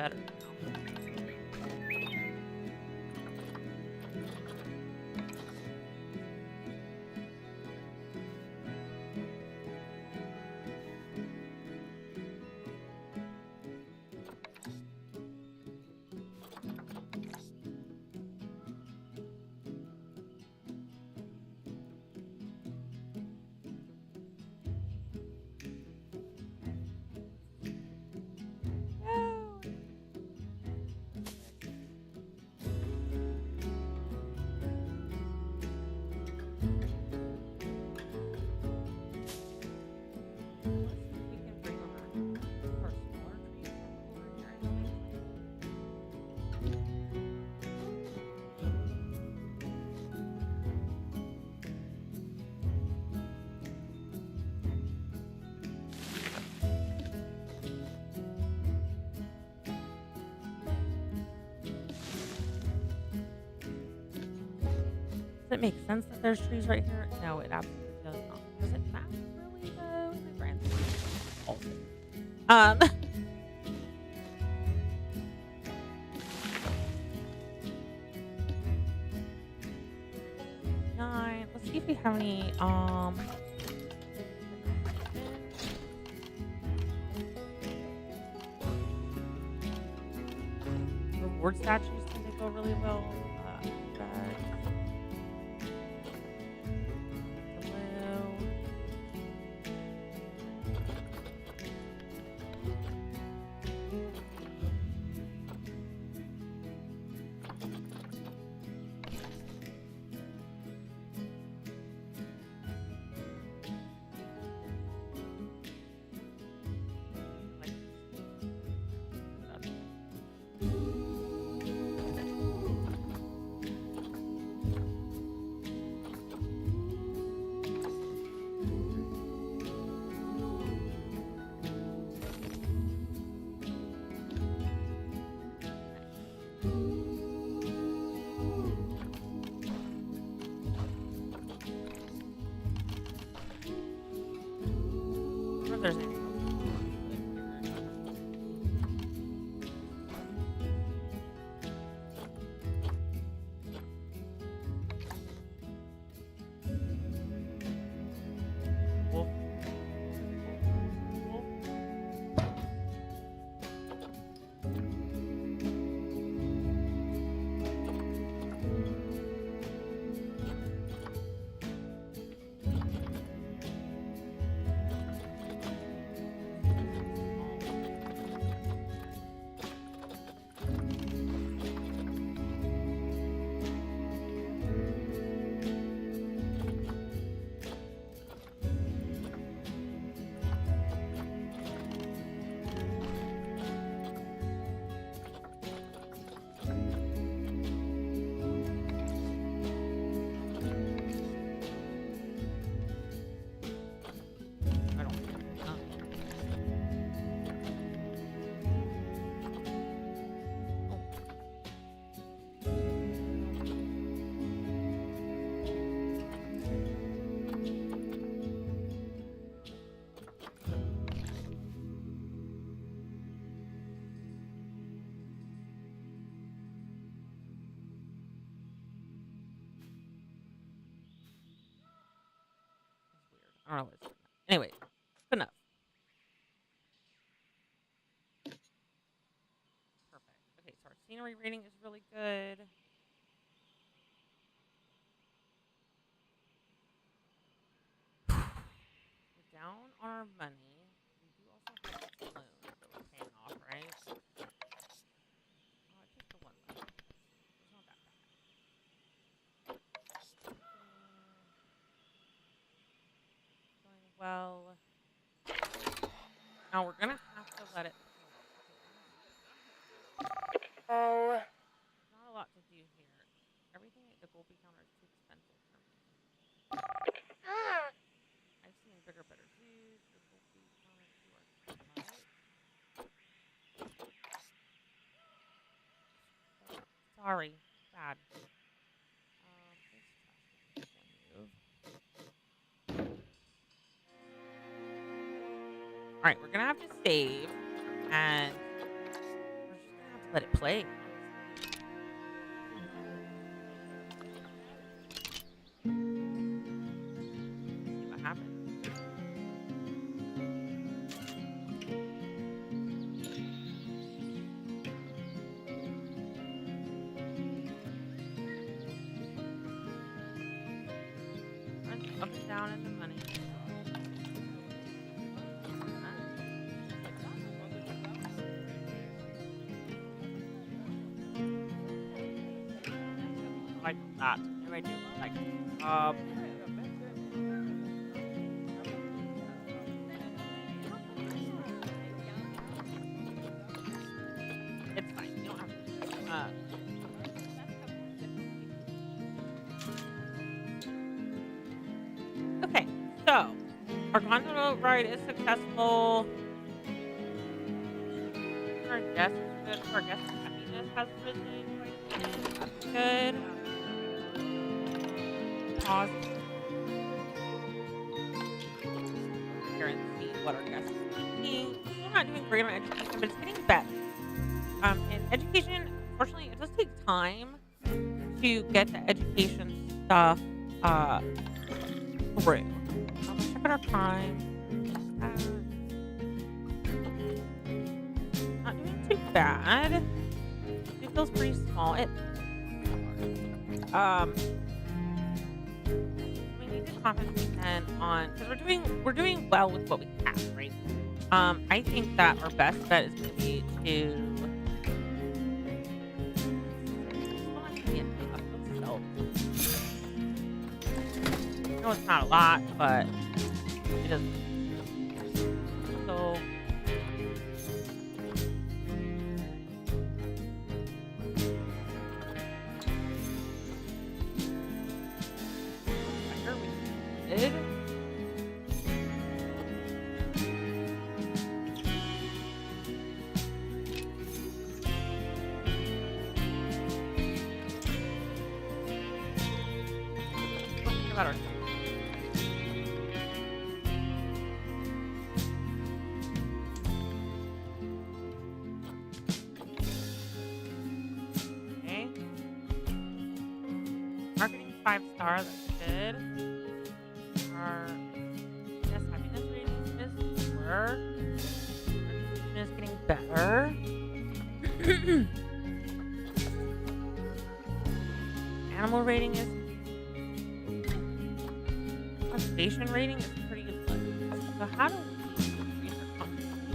better now. Does it make sense that there's trees right here? No, it absolutely does not. Does it matter really though? In the grand scheme of things? 9. Let's see if we have any reward statues tend to go really well. If there's anything else. Wolf. I don't know. I don't know what it's doing. Anyway, good enough. Perfect. Okay, so our scenery rating is really good. We're down on our money. We do also have this loan that we're paying off, right? Oh, just the one loan. It's not that bad. Going well. Now we're gonna have to let it. Oh, there's not a lot to do here. Everything at the Goldby counter is too expensive for me. I've seen bigger, better zoos. The Goldby counter too are too much. Sorry, bad. This trash can move. All right, we're gonna have to save, and we're just let it play. See what happens. Runs up and down in the money. Like that. Anyway, do like it's fine. You don't have to. Okay, so our gondola ride is successful. Our guest is good. Our guest happiness has risen quite a bit. That's good. Pause. Here and see what our guest is thinking. Still not doing great on education, but it's getting better. In education, unfortunately, it does take time to get the education stuff through. Let's check out our crime. Not doing too bad. It feels pretty small. We need to concentrate on because we're doing well with what we have, right? I think that our best bet is going to be to. I know it's not a lot, but it is. So. Did. About our okay. Marketing 5-star, that's good. Our yes, happiness rating is lower. Our is getting better. Animal rating is conservation rating is pretty good. So how do we increase our conservation?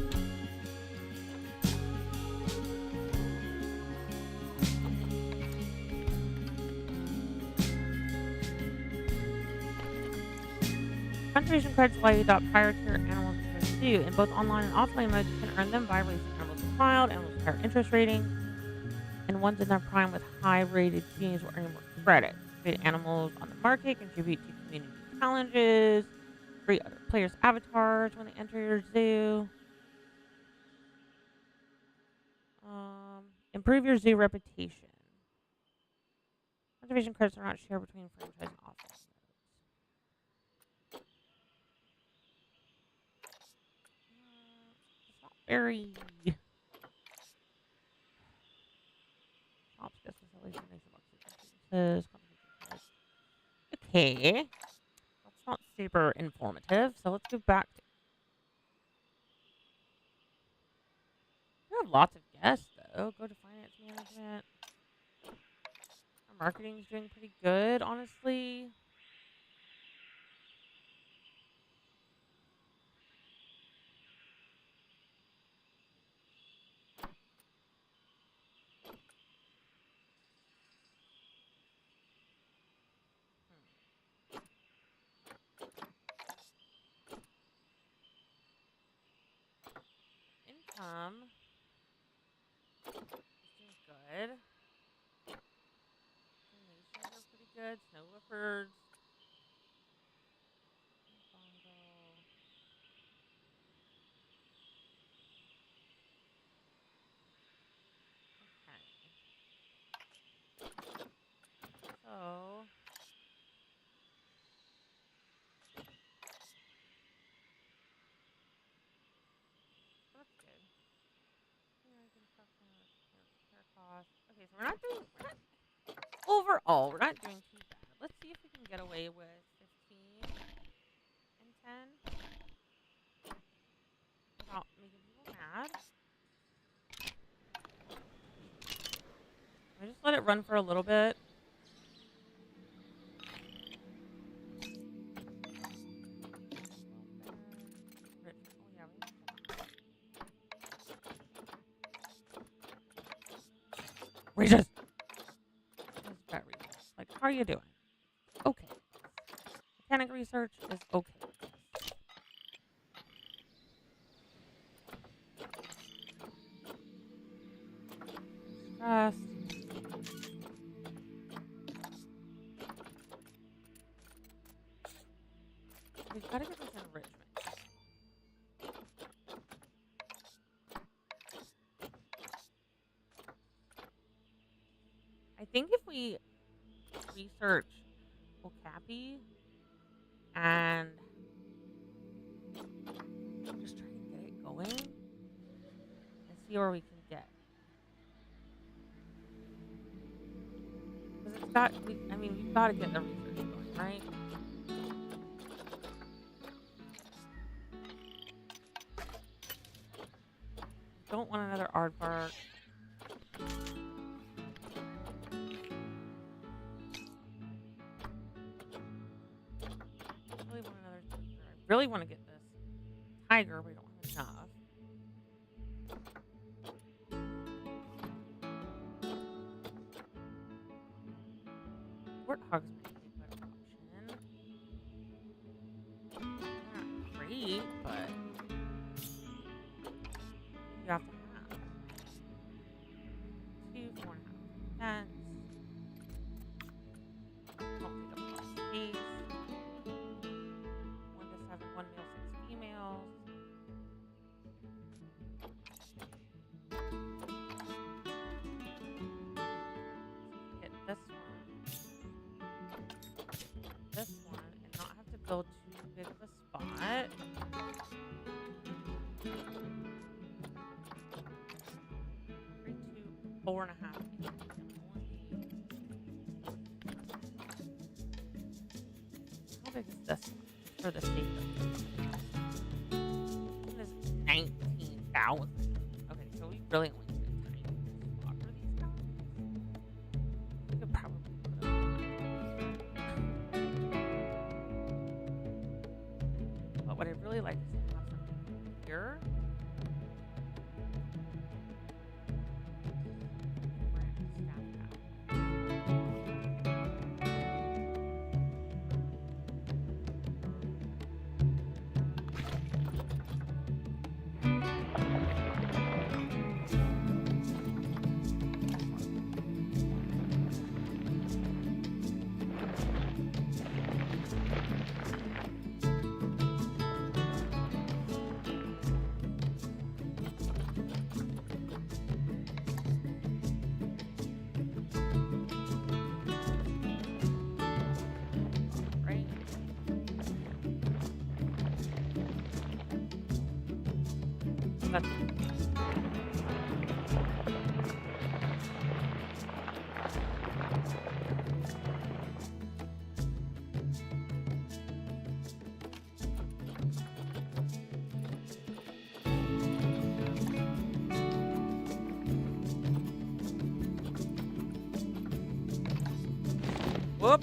Conservation credits allow you to adopt prior tier animals in your zoo. In both online and offline modes, you can earn them by releasing animals in wild, animals with higher interest rating, and ones in their prime with high rated genes will earn more credits. Create animals on the market, contribute to community challenges, free other players' avatars when they enter your zoo. Improve your zoo reputation. Conservation credits are not shared between franchise and offline modes. It's not very. Shops, guest facilities, says okay. That's not super informative, so let's go back to. We have lots of guests, though. Go to finance management. Our marketing's doing pretty good, honestly. Income is doing good. Donations are pretty good. Snow leopards. So that's good. Okay, so we're not overall, we're not doing too bad. Let's see if we can get away with 15 and 10 without making people mad. I just let it run for a little bit. Regis! Like, how are you doing? Okay. Mechanic research is okay. Stressed. We've got to get this enrichment. I think if we research Okapi and just try to get it going and see where we can get. Because it's got, we've got to get the research going, right? Don't want another aardvark. Really want to get this tiger, we don't have enough. Warthogs might be a good option. They're not great, but you have to have 2, 4.5 defense. Don't take up a lot of space. 1 to 7, 1 male, 6 females. Hit this one, and not have to build too big of a spot. 3, 2, 4.5. How big is this one? For the sake of it is 19,000. Okay, so we really only need a tiny spot for these guys. We could probably put them. But what I really like is to have something here. That's whoop.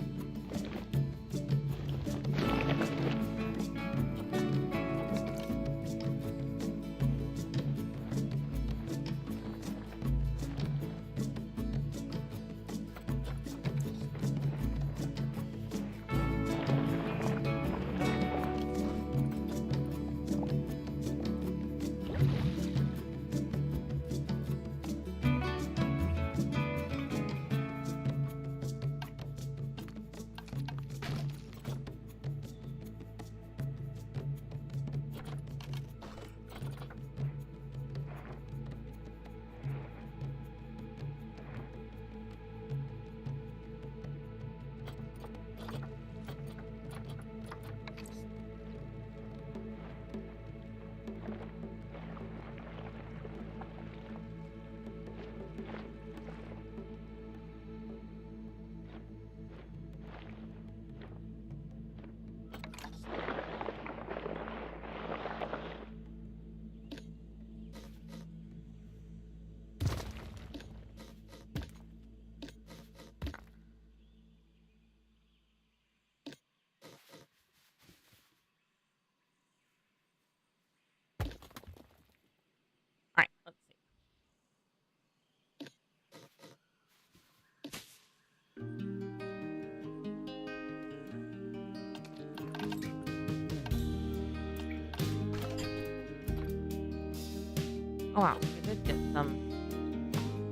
Oh wow, we did get some.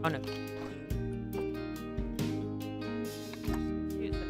Oh no. Use it.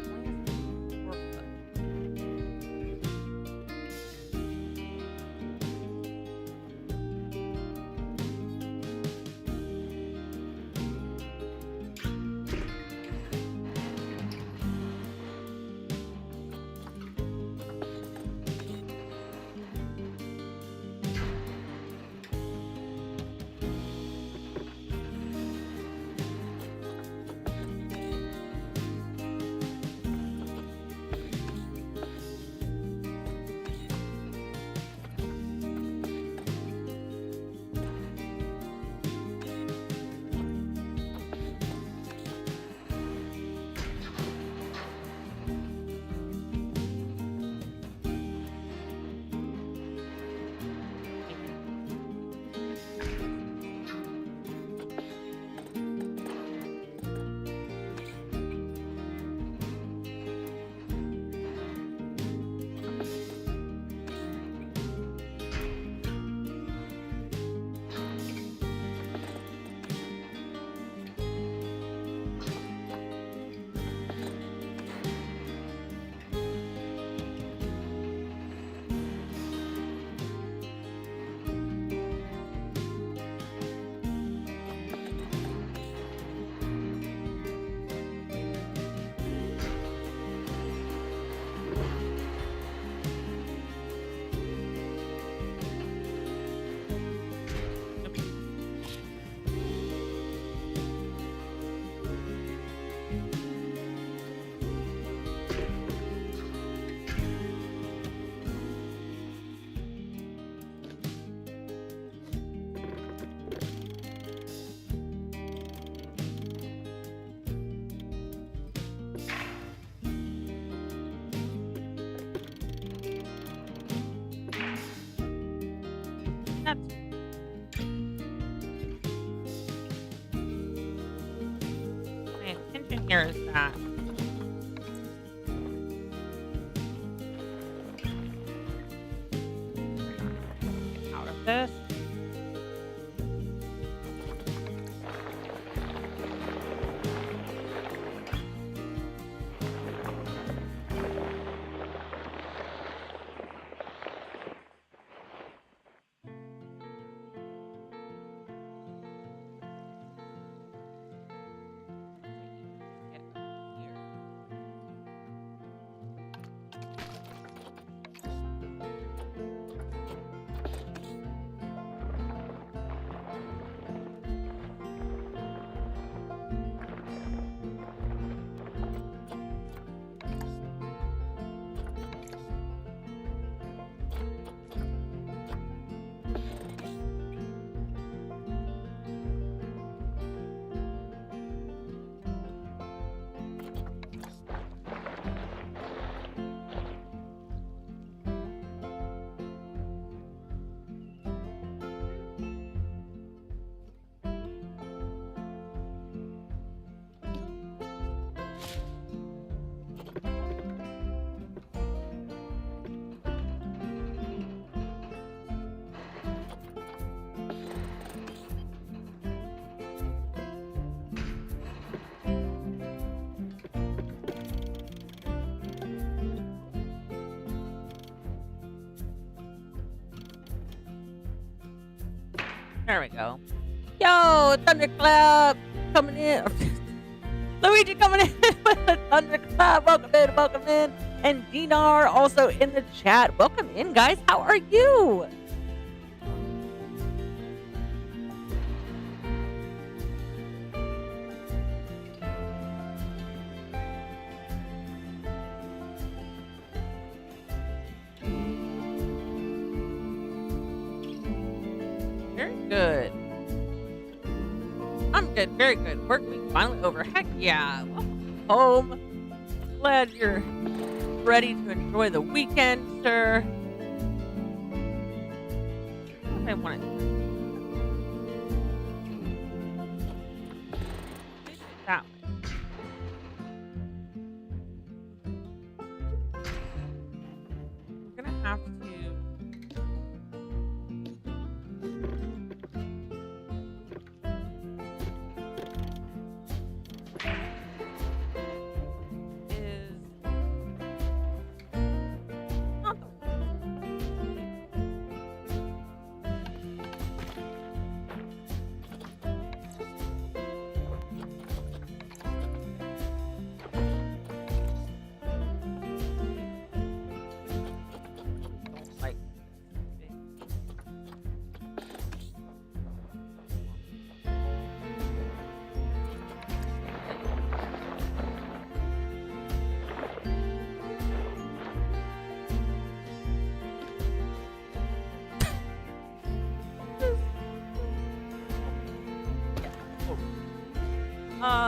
That's my intention here is that get out of this. Get here. There we go. Yo, Thunderclap coming in. Luigi coming in with a Thunderclap. Welcome in. And Dinar also in the chat. Welcome in, guys. How are you? Very good. I'm good, very good. Work week finally over. Heck yeah. Welcome home. Glad you're ready to enjoy the weekend, sir. What if I want to place it that way? I'm gonna have to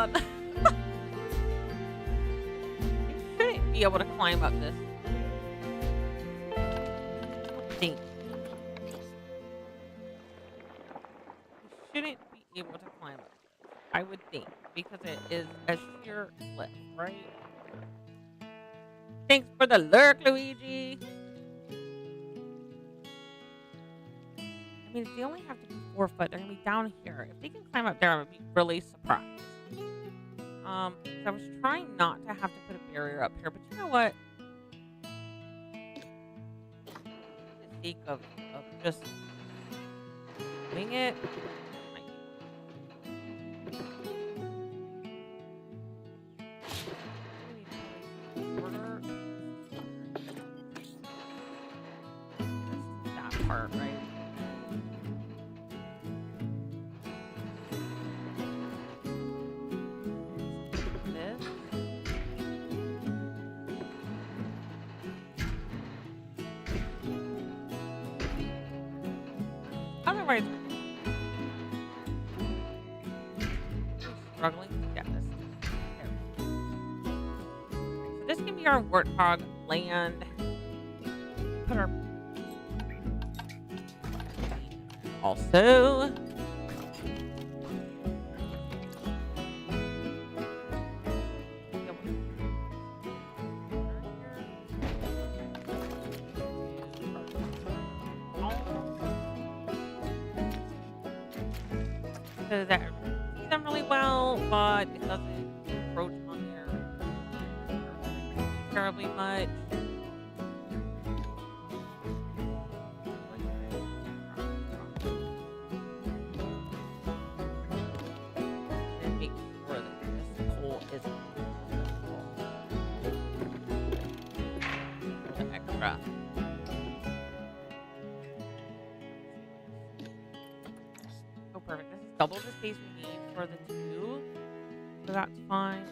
You shouldn't be able to climb up this. Think. You shouldn't be able to climb up this. I would think, because it is a sheer cliff, right? Thanks for the lurk, Luigi. I mean, if they only have to be 4 foot, they're gonna be down here. If they can climb up there, I would be really surprised. So I was trying not to have to put a barrier up here, but you know what? For the sake of just doing it, might be shorter. That part, right? Otherwise, struggling to get this. There. So this can be our warthog land. Put our also. So that sees them really well, but it doesn't encroach on their terribly much. And make sure that this pole isn't the extra. Oh, perfect. This is double the space we need for the 2. So that's fine.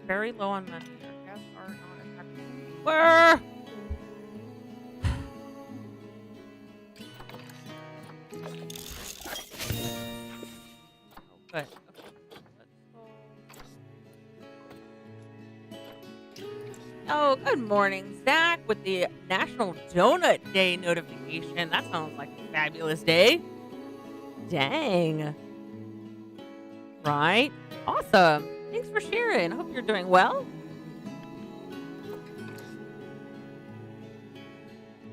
Very low on money. Our guests are not as happy as we were. Oh, good. Okay. Let's go. Oh, good morning, Zach, with the National Donut Day notification. That sounds like a fabulous day. Dang. Right? Awesome. Thanks for sharing. Hope you're doing well.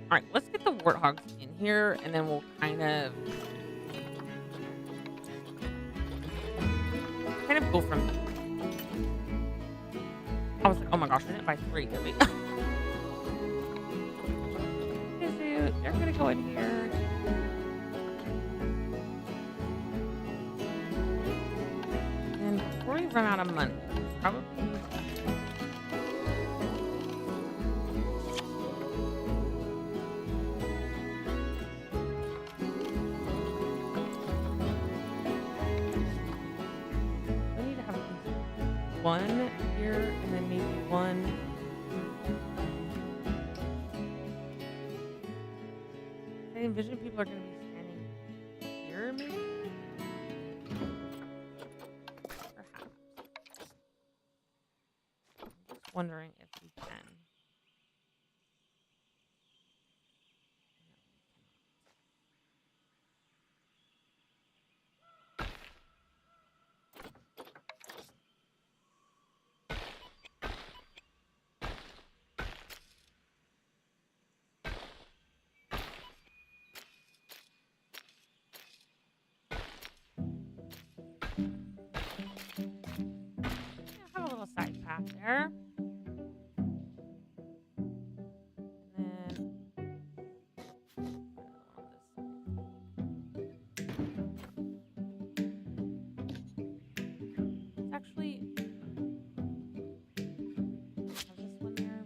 All right, let's get the warthogs in here, and then we'll kind of go from there. I was like, oh my gosh, we didn't buy 3, did we? They're gonna go in here. And before we run out of money, probably. We need to have one here and then maybe one. I envision people are going to be standing here, maybe? Perhaps. I'm just wondering if we can. Have a little side path there. And then it's actually have this one there.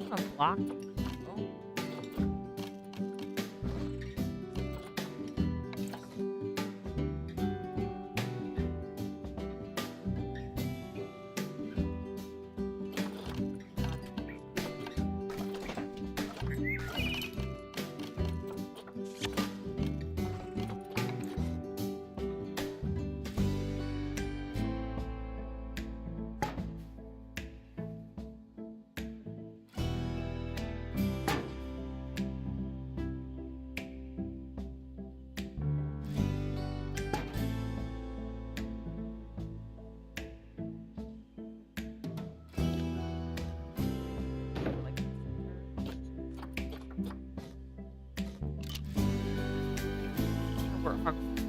gonna block. Oh.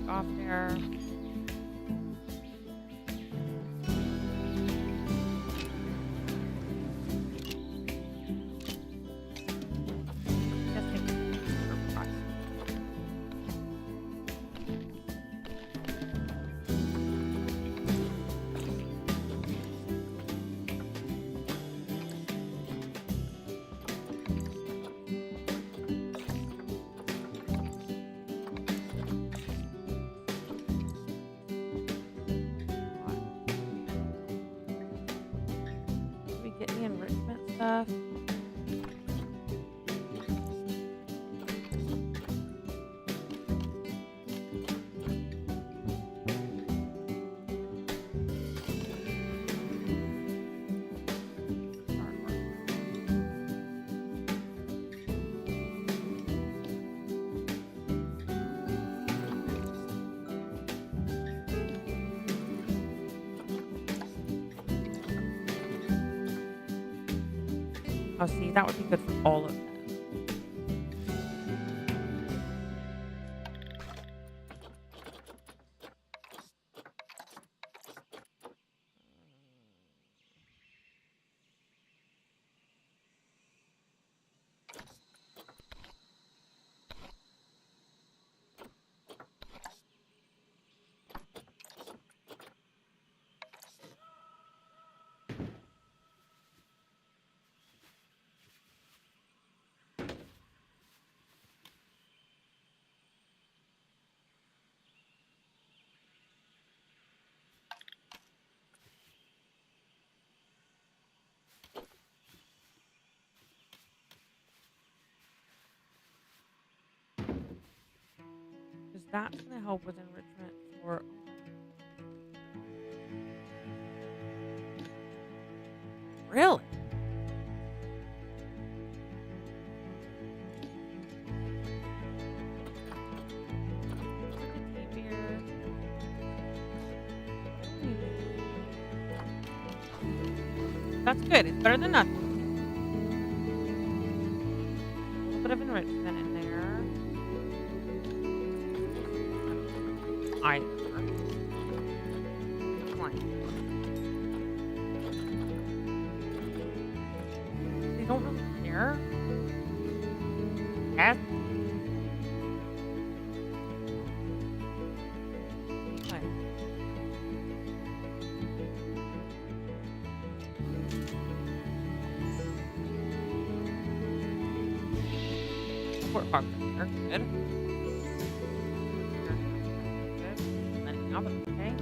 Off there. Just take it for we get the enrichment stuff. Oh, see, that would be good for all of them. Because that's going to help with enrichment for... Really? That's good. It's better than nothing. A little bit of enrichment in there. Either. They don't really care. Yes. Okay. Support box here. Good. Good. Let it out, but okay.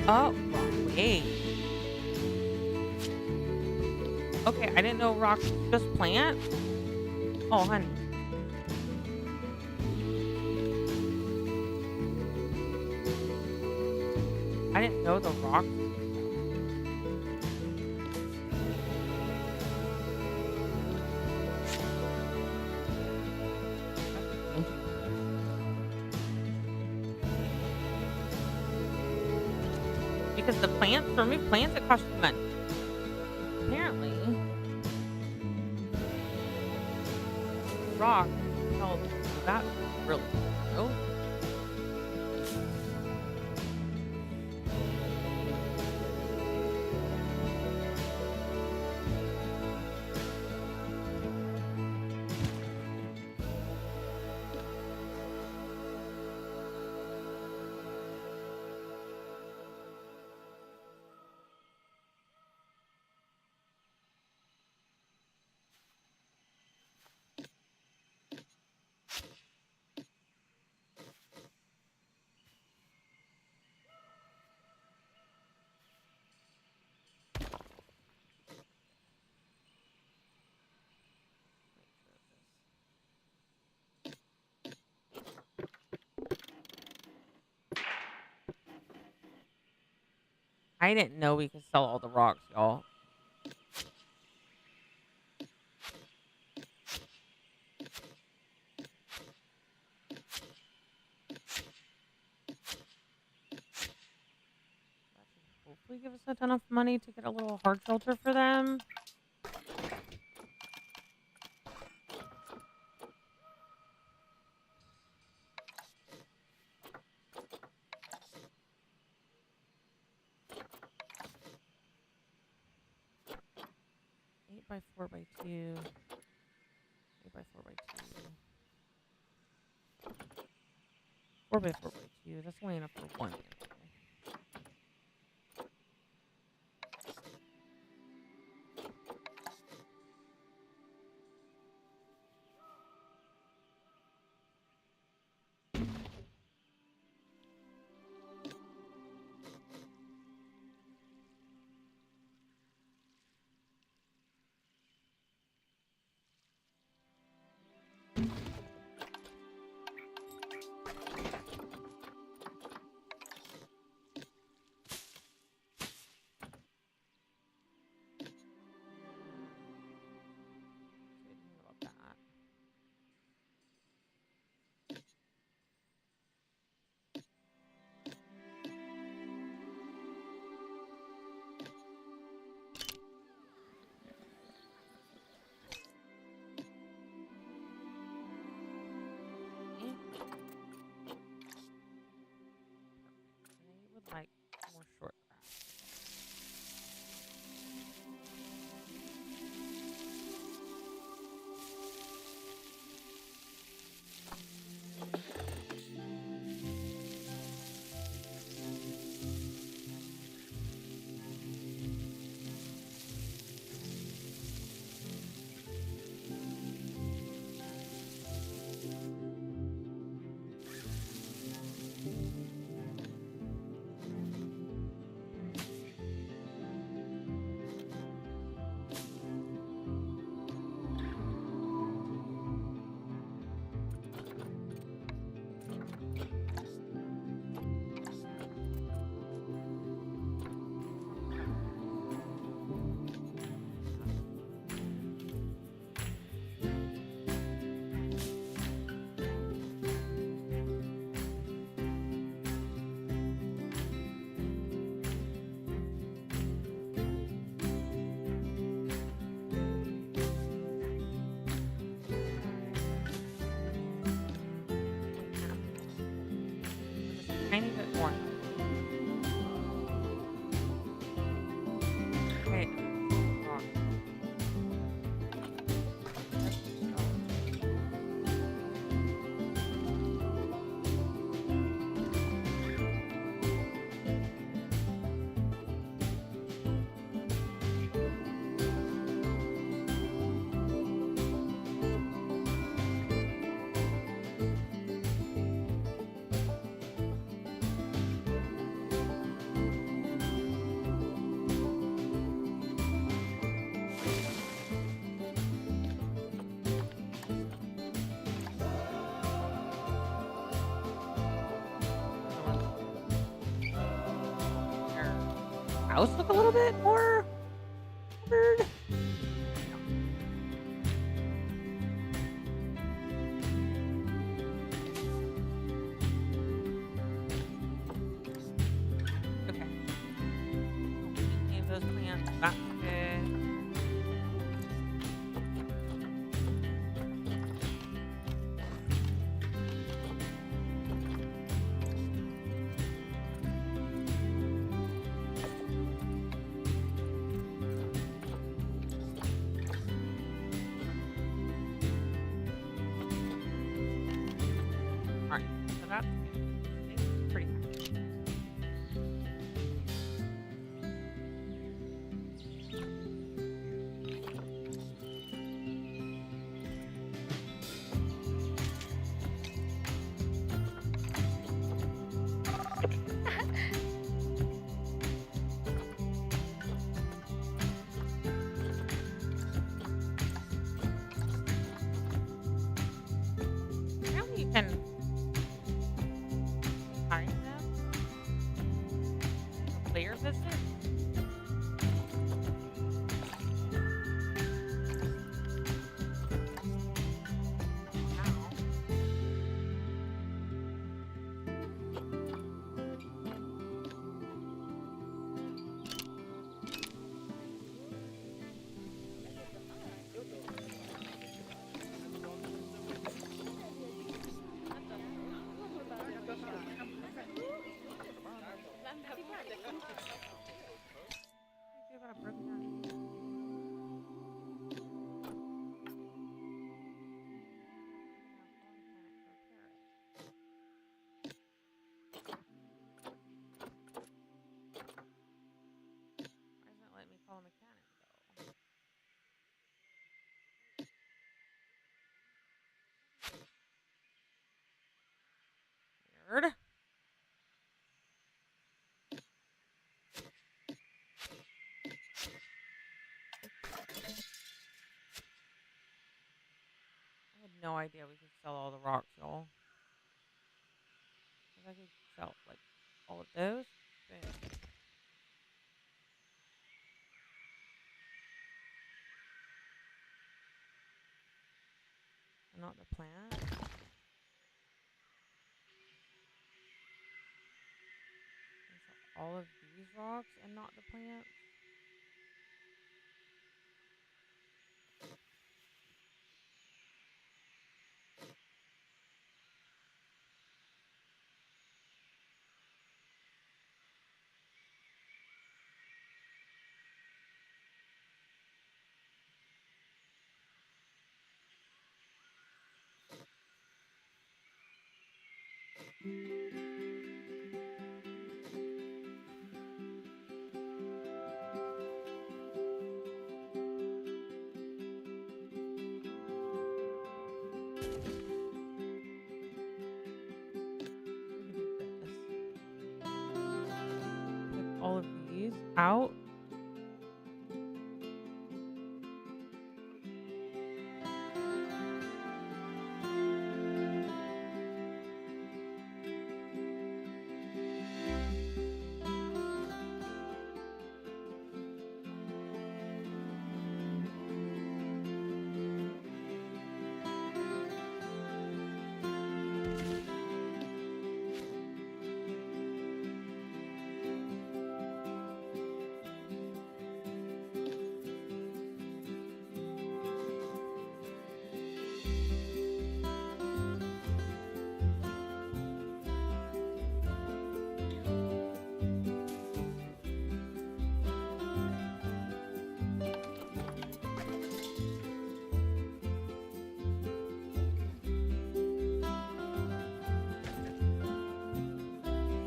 Oh, wait. Okay, I didn't know rocks just plant. Oh, honey. I didn't know the rocks. Because the plants, to remove plants, it costs you money. Apparently, rock, no, that's really cool. I didn't know we could sell all the rocks, y'all. Hopefully give us enough money to get a little hard shelter for them. Eight by 4x2. 8 by 4x2. 4 by 4x2. That's only enough for one animal. house look a little bit more weird. Okay. Any of those plants. That's good. Alright, so that's pretty happy. Apparently you can time them. Player visit. Now. What about a broken arm? Why doesn't it let me call a mechanic though? Weird. I had no idea we could sell all the rocks, y'all. If I could sell like all of those. Boom. And not the plant. And sell all of these rocks and not the plants. We could do this. Take all of these out.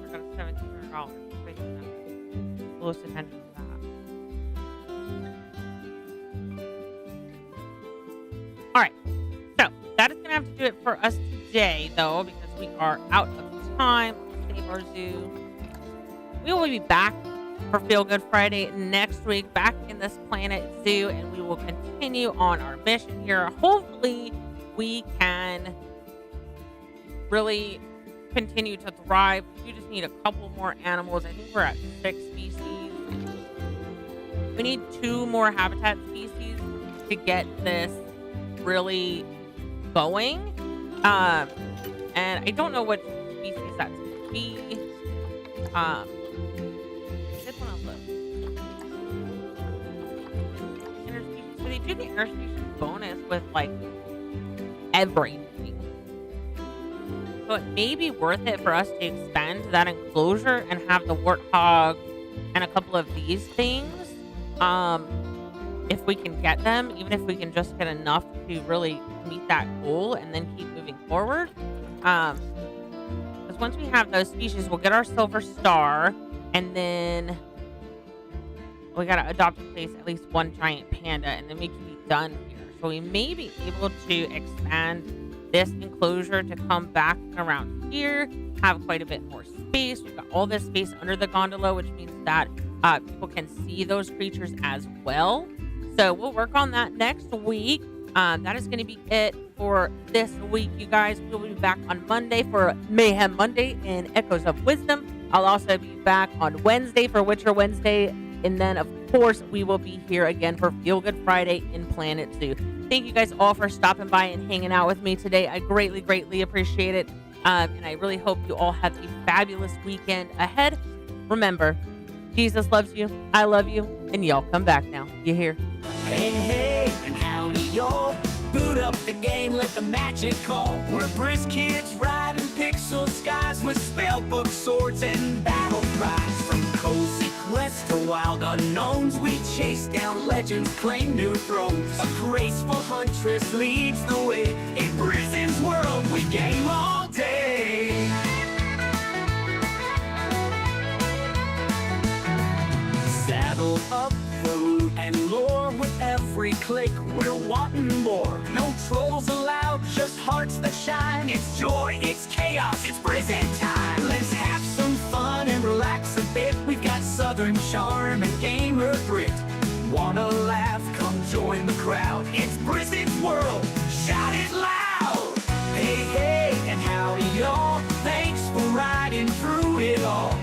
I got $1,700. Pay close attention to that. All right. So that is going to have to do it for us today, though, because we are out of time. Save our zoo. We will be back for Feel Good Friday next week, back in this Planet Zoo, and we will continue on our mission here. Hopefully, we can really continue to thrive. We just need a couple more animals. I think we're at 6 species. We need 2 more habitat species to get this really going. And I don't know what species that's going to be. I did want to look. Interspecies. So they do the interspecies bonus with like everything. So it may be worth it for us to expand that enclosure and have the warthog and a couple of these things. If we can get them, even if we can just get enough to really meet that goal and then keep moving forward. Because once we have those species, we'll get our silver star, and then we gotta adopt and place at least 1 giant panda, and then we can be done here. So we may be able to expand this enclosure to come back around here, have quite a bit more space. We've got all this space under the gondola, which means that people can see those creatures as well. So we'll work on that next week. That is going to be it for this week, you guys. We'll be back on Monday for Mayhem Monday and Echoes of Wisdom. I'll also be back on Wednesday for Witcher Wednesday. And then, of course, we will be here again for Feel Good Friday in Planet Zoo. Thank you guys all for stopping by and hanging out with me today. I greatly, greatly appreciate it. And I really hope you all have a fabulous weekend ahead. Remember, Jesus loves you, I love you, and y'all come back now. You hear?
Hey, hey, and howdy, y'all. Boot up the game, let the magic call. We're brisk kids riding pixel skies with spellbook swords and battle cries. From cozy quests to wild unknowns, we chase down legends, claim new thrones. A graceful huntress leads the way. In Brizzyne's world, we game all day. Saddle up food and lore with every click. We're wanting more. No trolls allowed, just hearts that shine. It's joy, it's chaos, it's Brizzyne time. Let's have some fun and relax a bit. We've got southern charm and gamer grit. Wanna laugh? Come join the crowd. It's Brizzyne's world. Shout it loud. Hey, hey, and howdy, y'all. Thanks for riding through it all.